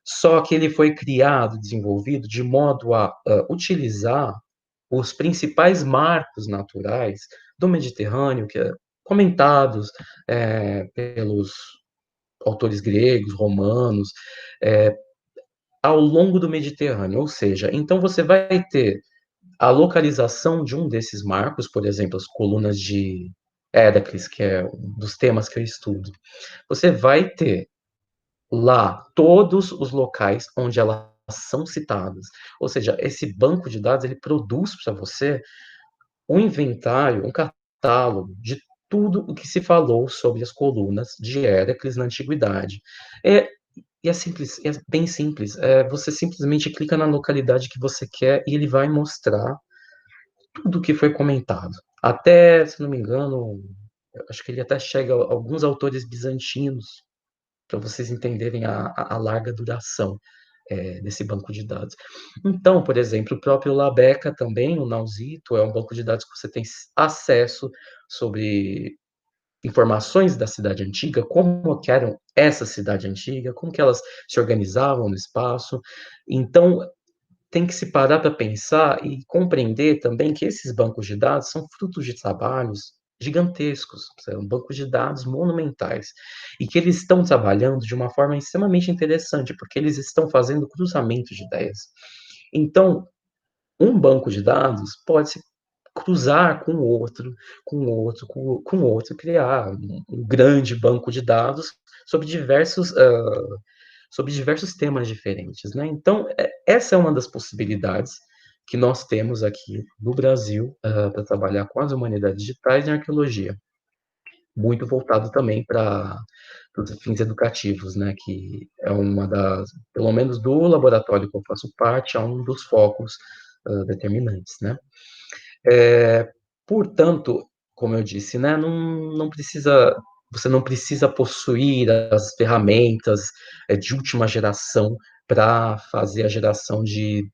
só que ele foi criado, desenvolvido de modo a utilizar os principais marcos naturais do Mediterrâneo, que comentados pelos autores gregos, romanos, ao longo do Mediterrâneo. Ou seja, então você vai ter a localização de um desses marcos, por exemplo, as colunas de Héracles, que é um dos temas que eu estudo. Você vai ter lá todos os locais onde elas são citadas. Ou seja, esse banco de dados ele produz para você um inventário, um catálogo de tudo o que se falou sobre as colunas de Héracles na antiguidade. É, e é simples, é bem simples. Você simplesmente clica na localidade que você quer e ele vai mostrar tudo o que foi comentado. Até, se não me engano, acho que ele até chega a alguns autores bizantinos, para vocês entenderem a larga duração desse banco de dados. Então, por exemplo, o próprio Labeca também, o Nausito, é um banco de dados que você tem acesso sobre informações da cidade antiga, como que era essa cidade antiga, como que elas se organizavam no espaço. Então, tem que se parar para pensar e compreender também que esses bancos de dados são frutos de trabalhos gigantescos, são bancos de dados monumentais, e que eles estão trabalhando de uma forma extremamente interessante, porque eles estão fazendo cruzamento de ideias. Então, um banco de dados pode se cruzar com outro, com outro, com outro, criar um grande banco de dados sobre diversos temas diferentes, né? Então, essa é uma das possibilidades que nós temos aqui no Brasil para trabalhar com as humanidades digitais em arqueologia, muito voltado também para os fins educativos, né? Que é uma das, pelo menos do laboratório que eu faço parte, é um dos focos determinantes, né? Portanto, como eu disse, né, não precisa, você não precisa possuir as ferramentas de última geração para fazer a geração de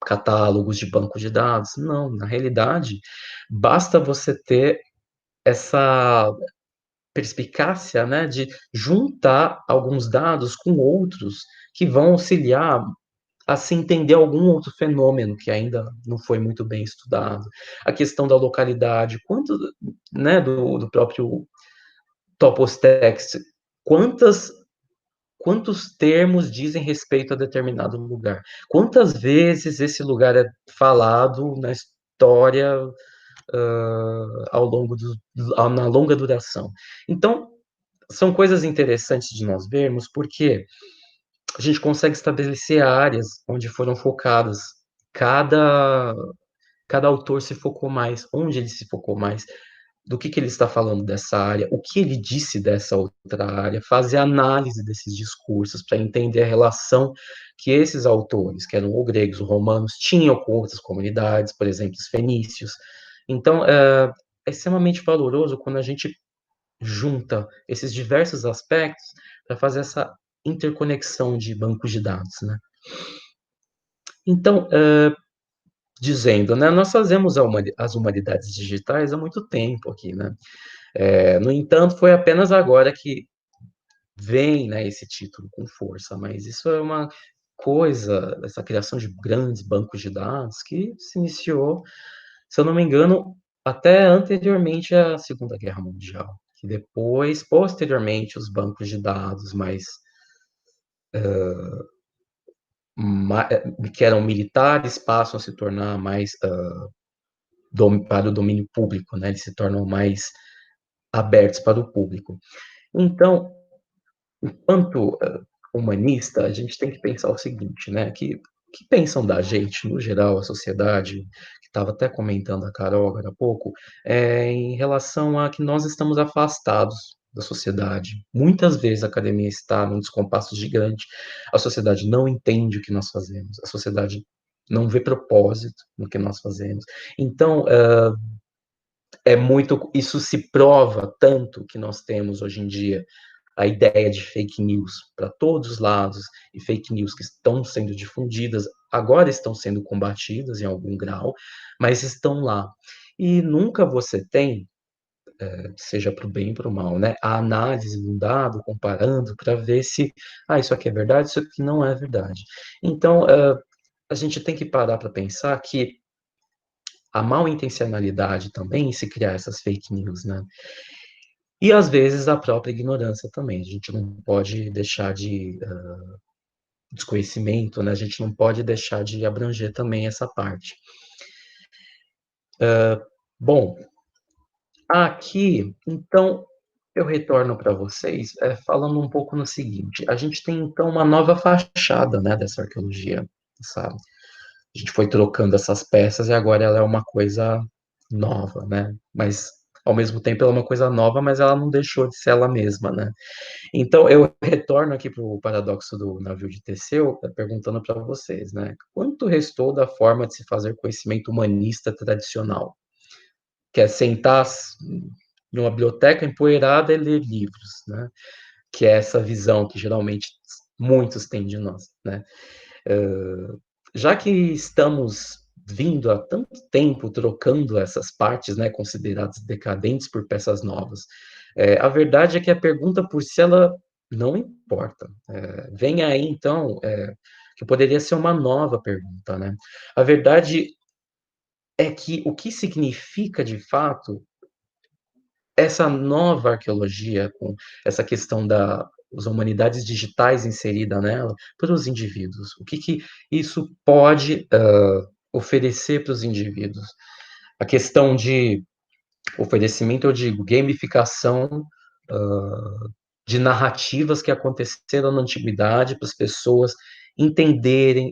catálogos, de banco de dados. Não, na realidade, basta você ter essa perspicácia, né, de juntar alguns dados com outros que vão auxiliar a se entender algum outro fenômeno que ainda não foi muito bem estudado. A questão da localidade, quanto, né, do próprio Topos Text, quantas quantos termos dizem respeito a determinado lugar. Quantas vezes esse lugar é falado na história ao longo na longa duração. Então, são coisas interessantes de nós vermos, porque a gente consegue estabelecer áreas onde foram focadas. Cada, cada autor se focou mais, onde ele se focou mais, do que ele está falando dessa área, o que ele disse dessa outra área, fazer análise desses discursos para entender a relação que esses autores, que eram ou gregos ou romanos, tinham com outras comunidades, por exemplo, os fenícios. Então, é extremamente valoroso quando a gente junta esses diversos aspectos para fazer essa interconexão de bancos de dados, né? Então, dizendo, né, nós fazemos as humanidades digitais há muito tempo aqui, né? No entanto, foi apenas agora que vem, né, esse título com força, mas isso é uma coisa, essa criação de grandes bancos de dados que se iniciou, se eu não me engano, até anteriormente à Segunda Guerra Mundial, que depois, posteriormente, os bancos de dados mais que eram militares passam a se tornar mais para o domínio público, né? Eles se tornam mais abertos para o público. Então, enquanto humanista, a gente tem que pensar o seguinte, né? Que pensam da gente, no geral, a sociedade, que estava até comentando a Carol agora há pouco, em relação a que nós estamos afastados da sociedade. Muitas vezes a academia está num descompasso gigante, a sociedade não entende o que nós fazemos, a sociedade não vê propósito no que nós fazemos. Então, isso se prova tanto que nós temos hoje em dia a ideia de fake news para todos os lados, e fake news que estão sendo difundidas, agora estão sendo combatidas em algum grau, mas estão lá. E nunca você tem, seja para o bem ou para o mal, né, a análise de um dado, comparando, para ver se, isso aqui é verdade, isso aqui não é verdade. Então, a gente tem que parar para pensar que a mal intencionalidade também em se criar essas fake news, né? E às vezes a própria ignorância também. A gente não pode deixar de desconhecimento, né? A gente não pode deixar de abranger também essa parte. Bom, aqui, então, eu retorno para vocês falando um pouco no seguinte: a gente tem então uma nova fachada, né, dessa arqueologia, sabe? A gente foi trocando essas peças e agora ela é uma coisa nova, né? Mas ao mesmo tempo ela é uma coisa nova, mas ela não deixou de ser ela mesma, né? Então, eu retorno aqui para o paradoxo do navio de Teseu, perguntando para vocês, né? Quanto restou da forma de se fazer conhecimento humanista tradicional? Que é sentar em uma biblioteca empoeirada e ler livros, né? Que é essa visão que geralmente muitos têm de nós, né? Já que estamos vindo há tanto tempo trocando essas partes, né, consideradas decadentes por peças novas, a verdade é que a pergunta por si ela não importa. Vem aí então que poderia ser uma nova pergunta, né? A verdade é que o que significa de fato essa nova arqueologia com essa questão das humanidades digitais inserida nela para os indivíduos? O que isso pode oferecer para os indivíduos? A questão de oferecimento, eu digo, gamificação de narrativas que aconteceram na antiguidade para as pessoas entenderem,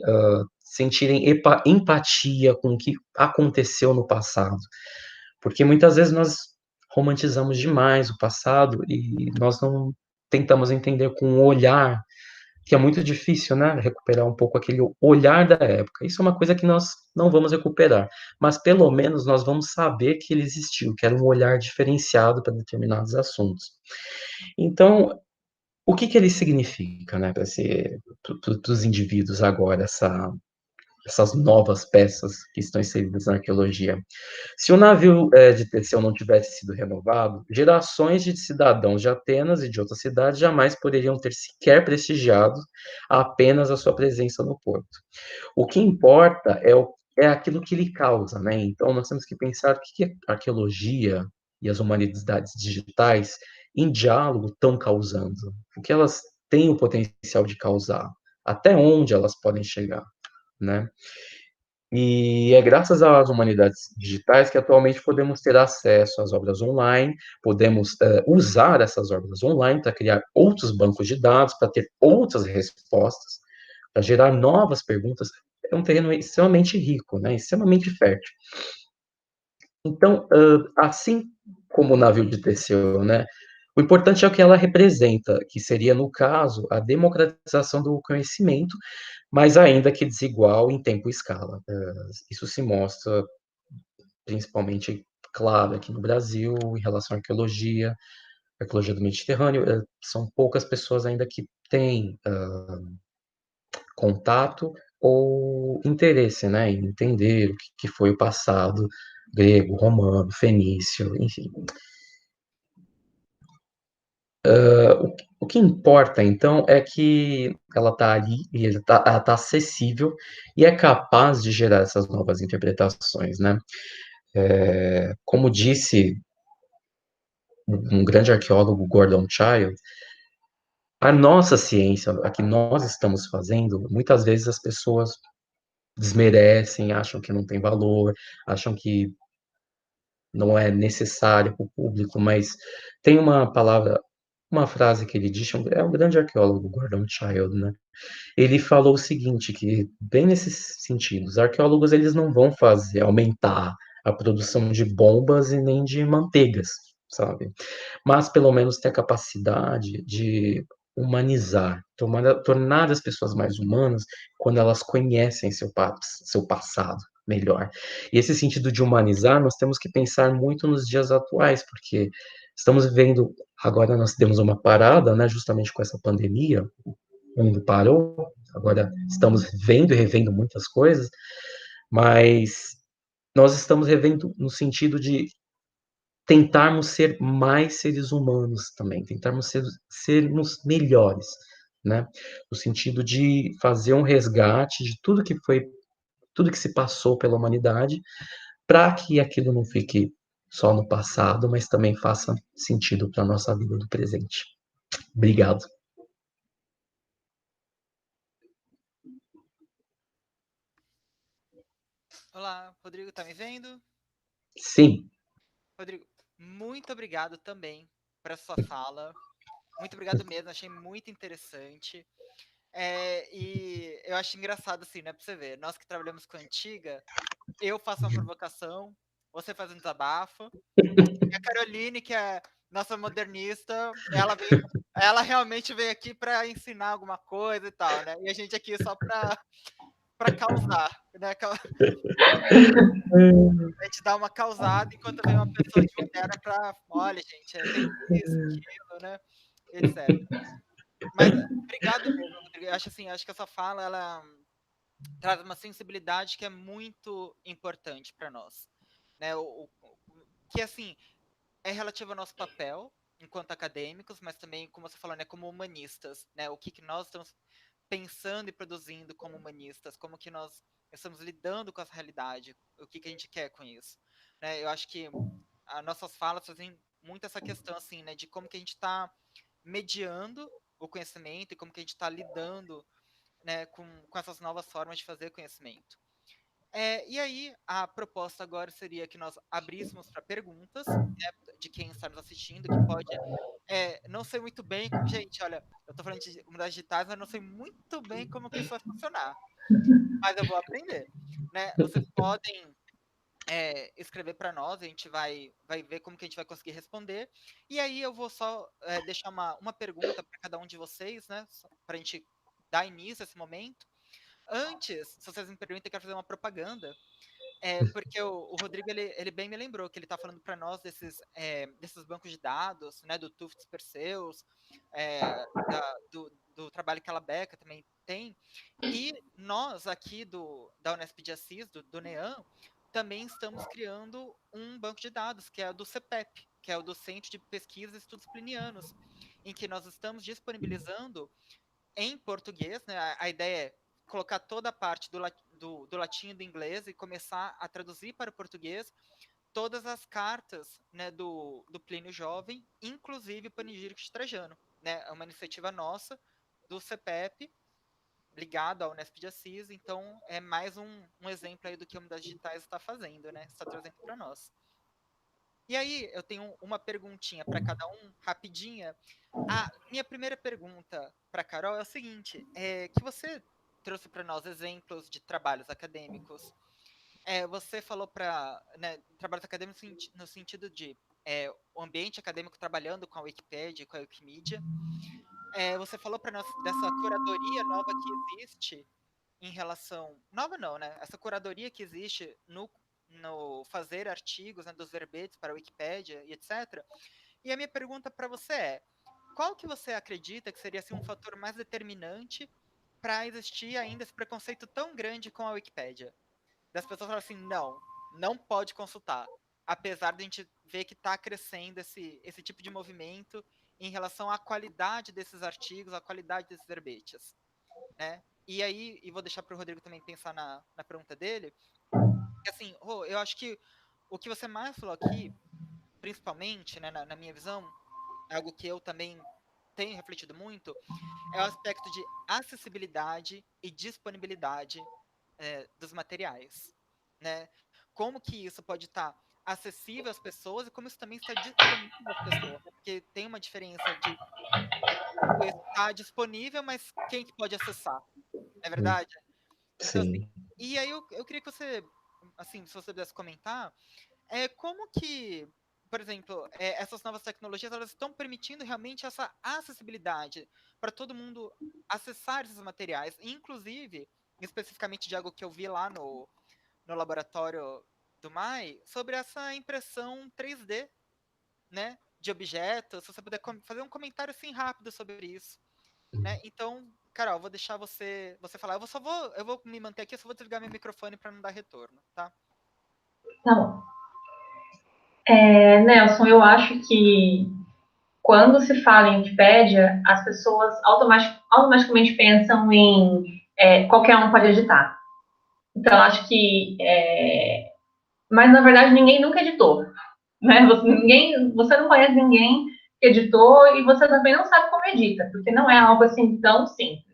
sentirem empatia com o que aconteceu no passado. Porque muitas vezes nós romantizamos demais o passado e nós não tentamos entender com um olhar que é muito difícil, né, recuperar um pouco aquele olhar da época. Isso é uma coisa que nós não vamos recuperar, mas pelo menos nós vamos saber que ele existiu, que era um olhar diferenciado para determinados assuntos. Então, o que ele significa, né, para os indivíduos agora, essas novas peças que estão inseridas na arqueologia? Se o navio de Teseu não tivesse sido renovado, gerações de cidadãos de Atenas e de outras cidades jamais poderiam ter sequer prestigiado apenas a sua presença no porto. O que importa é aquilo que ele causa, né? Então, nós temos que pensar o que a arqueologia e as humanidades digitais em diálogo estão causando, o que elas têm o potencial de causar, até onde elas podem chegar, né? E é graças às humanidades digitais que atualmente podemos ter acesso às obras online, podemos usar essas obras online para criar outros bancos de dados, para ter outras respostas, para gerar novas perguntas. É um terreno extremamente rico, né, extremamente fértil. Então, assim como o navio de Teseu, né, o importante é o que ela representa, que seria, no caso, a democratização do conhecimento, mas ainda que desigual em tempo e escala. Isso se mostra principalmente, claro, aqui no Brasil, em relação à arqueologia do Mediterrâneo, são poucas pessoas ainda que têm contato ou interesse, né, em entender o que foi o passado grego, romano, fenício, enfim. O que importa, então, é que ela está ali e ela tá acessível e é capaz de gerar essas novas interpretações, né? Como disse um grande arqueólogo, Gordon Childe, a nossa ciência, a que nós estamos fazendo, muitas vezes as pessoas desmerecem, acham que não tem valor, acham que não é necessário para o público, mas tem uma palavra, uma frase que ele diz, é um grande arqueólogo, Gordon Childe, né? Ele falou o seguinte, que bem nesse sentido, os arqueólogos eles não vão fazer aumentar a produção de bombas e nem de manteigas, sabe? Mas pelo menos ter a capacidade de humanizar, tornar as pessoas mais humanas quando elas conhecem seu passado melhor. E esse sentido de humanizar, nós temos que pensar muito nos dias atuais, porque estamos vivendo, agora nós temos uma parada, né, justamente com essa pandemia, o mundo parou, agora estamos vendo e revendo muitas coisas, mas nós estamos revendo no sentido de tentarmos ser mais seres humanos também, tentarmos sermos melhores, né? No sentido de fazer um resgate de tudo que se passou pela humanidade, para que aquilo não fique só no passado, mas também faça sentido para a nossa vida do presente. Obrigado. Olá, Rodrigo, tá me vendo? Sim. Rodrigo, muito obrigado também por sua fala. Muito obrigado mesmo, achei muito interessante. E eu acho engraçado assim, né, pra você ver, nós que trabalhamos com a antiga, eu faço uma provocação, você faz um desabafo, e a Caroline, que é nossa modernista, ela realmente veio aqui para ensinar alguma coisa e tal, né? E a gente aqui só para causar, né? A gente dá uma causada enquanto vem uma pessoa de moderna para, olha, gente, tem isso, aquilo, né? Etc. Mas obrigado mesmo, Rodrigo. Eu acho assim, acho que essa fala ela traz uma sensibilidade que é muito importante para nós, né? Que assim é relativo ao nosso papel enquanto acadêmicos, mas também, como você falou, né, como humanistas, né? O que nós estamos pensando e produzindo como humanistas, como que nós estamos lidando com essa realidade, o que a gente quer com isso, né? Eu acho que as nossas falas fazem muito essa questão assim, né, de como que a gente está mediando o conhecimento e como que a gente está lidando, né, com essas novas formas de fazer conhecimento. E aí, a proposta agora seria que nós abríssemos para perguntas, né, de quem está nos assistindo, que pode não sei muito bem. Gente, olha, eu estou falando de comunidades digitais, mas não sei muito bem como que isso vai funcionar. Mas eu vou aprender. Né? Vocês podem escrever para nós, a gente vai ver como que a gente vai conseguir responder. E aí eu vou só deixar uma pergunta para cada um de vocês, né? Para a gente dar início a esse momento. Antes, se vocês me permitem, eu quero fazer uma propaganda. Porque o Rodrigo, ele bem me lembrou que ele está falando para nós desses bancos de dados, né, do Tufts Perseus, do trabalho que a Labeca também tem, e nós aqui da Unesp de Assis, do NEAM, também estamos criando um banco de dados, que é o do CPEP, que é o do Centro de Pesquisa e Estudos Plinianos, em que nós estamos disponibilizando em português, né? A ideia é colocar toda a parte do latim e do inglês e começar a traduzir para o português todas as cartas, né, do Plínio Jovem, inclusive o Panegírico de Trajano. Né? É uma iniciativa nossa, do CPEP, ligado ao Unesp de Assis, então é mais um exemplo aí do que a Unidades Digitais está fazendo, né? Está trazendo para nós. E aí, eu tenho uma perguntinha para cada um, rapidinha. A minha primeira pergunta para Carol é o seguinte: que você trouxe para nós exemplos de trabalhos acadêmicos. Você falou para, né, trabalhos acadêmicos no sentido de o ambiente acadêmico trabalhando com a Wikipédia e com a Wikimedia. Você falou para nós dessa curadoria nova que existe em relação. Nova não, né? Essa curadoria que existe no fazer artigos, né, dos verbetes para a Wikipédia e etc. E a minha pergunta para você qual que você acredita que seria assim, um fator mais determinante para existir ainda esse preconceito tão grande com a Wikipédia? Das pessoas falarem assim, não pode consultar. Apesar de a gente ver que está crescendo esse tipo de movimento em relação à qualidade desses artigos, à qualidade desses verbetes, né? E aí, vou deixar para o Rodrigo também pensar na pergunta dele, que assim, eu acho que o que você mais falou aqui, principalmente, né, na minha visão, é algo que eu também tenho refletido muito, é o aspecto de acessibilidade e disponibilidade dos materiais, né? Como que isso pode estar acessível às pessoas e como isso também está disponível às pessoas, né? Porque tem uma diferença de estar disponível, mas quem que pode acessar, não é verdade? Então, assim, Sim. e aí eu queria que você, assim, se você pudesse comentar, como que, por exemplo, essas novas tecnologias, elas estão permitindo realmente essa acessibilidade para todo mundo acessar esses materiais, inclusive, especificamente de algo que eu vi lá no laboratório do MAI, sobre essa impressão 3D, né, de objetos, se você puder fazer um comentário assim rápido sobre isso, né? Então, Carol, vou deixar você falar. Eu vou me manter aqui, eu só vou desligar meu microfone para não dar retorno, tá? Tá bom. Nelson, eu acho que quando se fala em Wikipédia, as pessoas automaticamente pensam em qualquer um pode editar. Então, acho que. Mas, na verdade, ninguém nunca editou. Né? Você não conhece ninguém que editou e você também não sabe como edita, porque não é algo assim tão simples.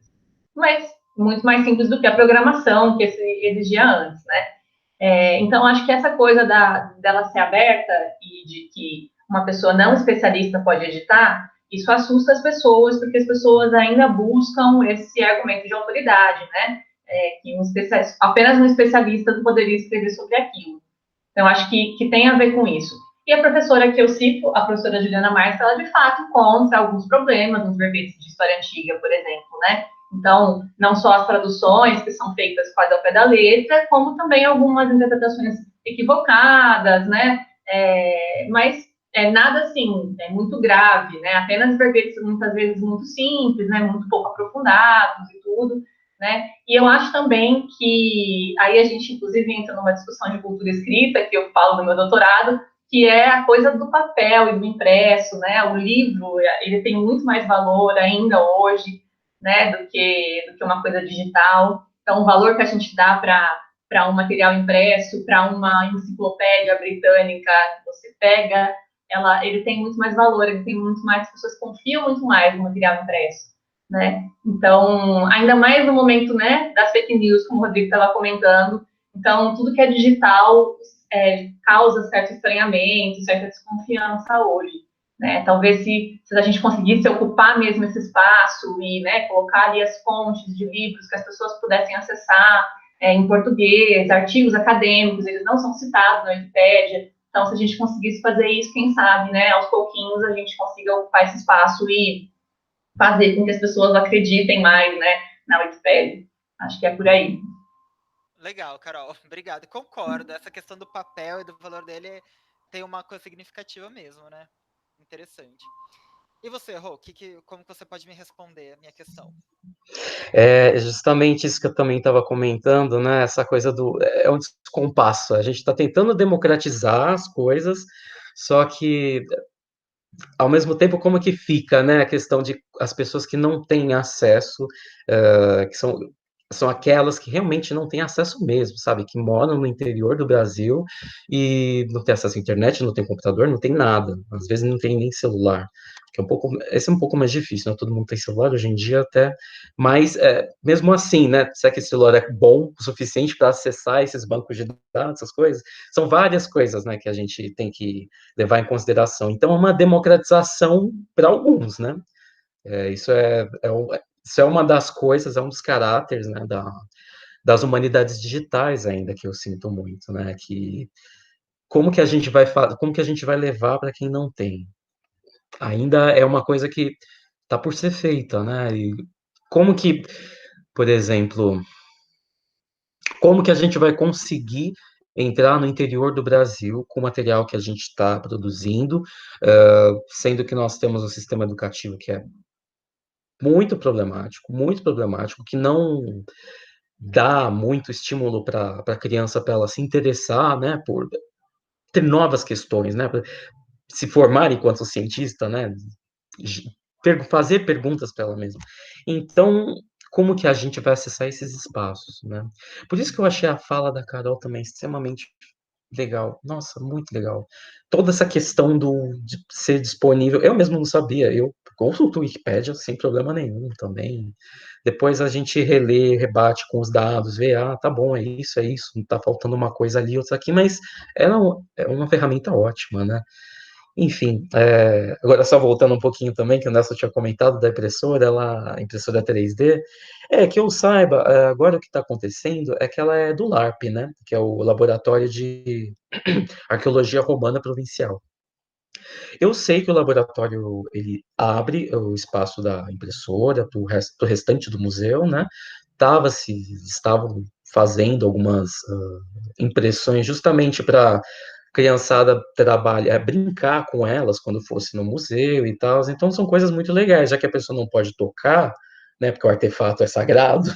Mas muito mais simples do que a programação que se exigia antes, né? Então, acho que essa coisa dela ser aberta e de que uma pessoa não especialista pode editar, isso assusta as pessoas, porque as pessoas ainda buscam esse argumento de autoridade, né? Que apenas um especialista poderia escrever sobre aquilo. Então, acho que tem a ver com isso. E a professora que eu cito, a professora Juliana Marques, ela de fato encontra alguns problemas nos verbetes de história antiga, por exemplo, né? Então, não só as traduções que são feitas quase ao pé da letra, como também algumas interpretações equivocadas, né? Mas nada assim, muito grave, né? Apenas verbetes muitas vezes muito simples, né? Muito pouco aprofundados e tudo, né? E eu acho também que aí a gente, inclusive, entra numa discussão de cultura escrita, que eu falo no meu doutorado, que é a coisa do papel e do impresso, né? O livro, ele tem muito mais valor ainda hoje, né, do que uma coisa digital. Então, o valor que a gente dá para um material impresso, para uma enciclopédia britânica, você pega, ele tem muito mais valor, ele tem muito mais, as pessoas confiam muito mais no material impresso, né? Então, ainda mais no momento, né, das fake news, como o Rodrigo estava comentando. Então, tudo que é digital causa certo estranhamento, certa desconfiança hoje. Né? Talvez se a gente conseguisse ocupar mesmo esse espaço e, né, colocar ali as fontes de livros que as pessoas pudessem acessar em português, artigos acadêmicos, eles não são citados na Wikipédia. Então, se a gente conseguisse fazer isso, quem sabe, né, aos pouquinhos a gente consiga ocupar esse espaço e fazer com que as pessoas acreditem mais, né, na Wikipédia. Acho que é por aí. Legal, Carol. Obrigado. Concordo. Essa questão do papel e do valor dele tem uma coisa significativa mesmo, né? Interessante. E você, Rô, como você pode me responder a minha questão? É justamente isso que eu também estava comentando, né? Essa coisa é um descompasso. A gente está tentando democratizar as coisas, só que ao mesmo tempo, como que fica, né, a questão de as pessoas que não têm acesso, que são aquelas que realmente não têm acesso mesmo, sabe, que moram no interior do Brasil e não tem acesso à internet, não tem computador, não tem nada, às vezes não tem nem celular. que é esse é um pouco mais difícil, né? Todo mundo tem celular hoje em dia até, mas mesmo assim, né? Será que esse celular é bom o suficiente para acessar esses bancos de dados, essas coisas? São várias coisas, né, que a gente tem que levar em consideração. Então, é uma democratização para alguns, né? Isso é uma das coisas, é um dos caráteres, né, das humanidades digitais ainda que eu sinto muito, né? Que como que a gente vai levar para quem não tem? Ainda é uma coisa que está por ser feita, né? E como que, por exemplo, como que a gente vai conseguir entrar no interior do Brasil com o material que a gente está produzindo, sendo que nós temos um sistema educativo que é muito problemático, que não dá muito estímulo para a criança para ela se interessar, né, por ter novas questões, né, se formar enquanto cientista, né, fazer perguntas para ela mesma. Então, como que a gente vai acessar esses espaços, né? Por isso que eu achei a fala da Carol também extremamente legal. Nossa, muito legal. Toda essa questão de ser disponível, eu mesmo não sabia, eu consulto o Wikipédia sem problema nenhum também. Depois a gente relê, rebate com os dados, vê, tá bom, é isso, não tá faltando uma coisa ali, outra aqui, mas é uma ferramenta ótima, né? Enfim, agora só voltando um pouquinho também, que o Nelson tinha comentado da impressora, a impressora 3D, que eu saiba, agora o que está acontecendo é que ela é do LARP, né, que é o Laboratório de Arqueologia Romana Provincial. Eu sei que o laboratório, ele abre o espaço da impressora para o restante do museu, né, estavam fazendo algumas impressões justamente para criançada brincar com elas quando fosse no museu e tal. Então são coisas muito legais, já que a pessoa não pode tocar, né? Porque o artefato é sagrado,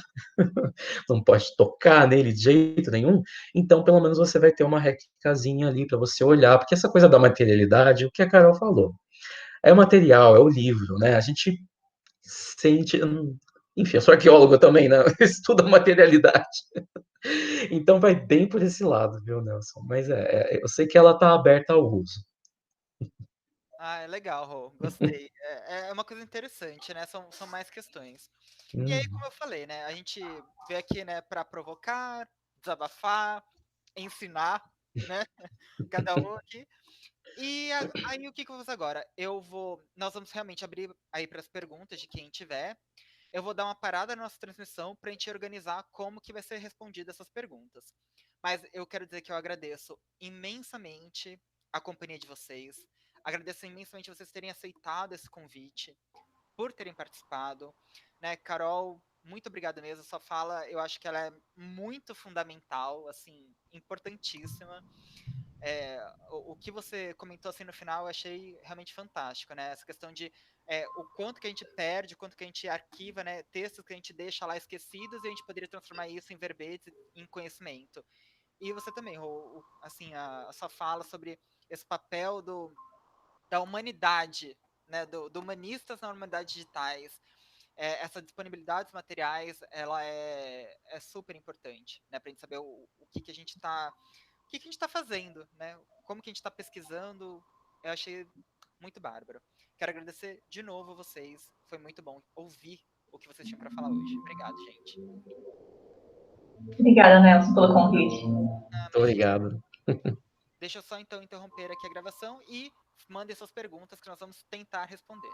não pode tocar nele de jeito nenhum. Então, pelo menos você vai ter uma réplicazinha ali para você olhar, porque essa coisa da materialidade, o que a Carol falou, é o material, é o livro, né? A gente sente. Enfim, eu sou arqueólogo também, né? Estudo a materialidade. Então vai bem por esse lado, viu, Nelson? Mas eu sei que ela está aberta ao uso. Ah, é legal, Rô, gostei. É uma coisa interessante, né? São mais questões. E aí, como eu falei, né? A gente veio aqui, né, para provocar, desabafar, ensinar, né? Cada um aqui. E aí, o que que eu vou fazer agora? Nós vamos realmente abrir aí para as perguntas de quem tiver. Eu vou dar uma parada na nossa transmissão para a gente organizar como que vai ser respondida essas perguntas. Mas eu quero dizer que eu agradeço imensamente a companhia de vocês. Agradeço imensamente vocês terem aceitado esse convite, por terem participado. Né, Carol, muito obrigado mesmo. Sua fala, eu acho que ela é muito fundamental, assim, importantíssima. O que você comentou assim no final, eu achei realmente fantástico, né? Essa questão de o quanto que a gente perde, o quanto que a gente arquiva, né? Textos que a gente deixa lá esquecidos e a gente poderia transformar isso em verbetes, em conhecimento. E você também, assim, a sua fala sobre esse papel da humanidade, né? Do humanistas na humanidade digitais, essa disponibilidade dos materiais, ela é super importante, né? Para a gente saber o que que a gente está o que que a gente está fazendo, né? Como que a gente está pesquisando. Eu achei muito bárbaro. Quero agradecer de novo a vocês. Foi muito bom ouvir o que vocês tinham para falar hoje. Obrigado, gente. Obrigada, Nelson, pelo convite. Ah, Muito imagina. obrigado. Deixa eu só então interromper aqui a gravação e mandem suas perguntas que nós vamos tentar responder.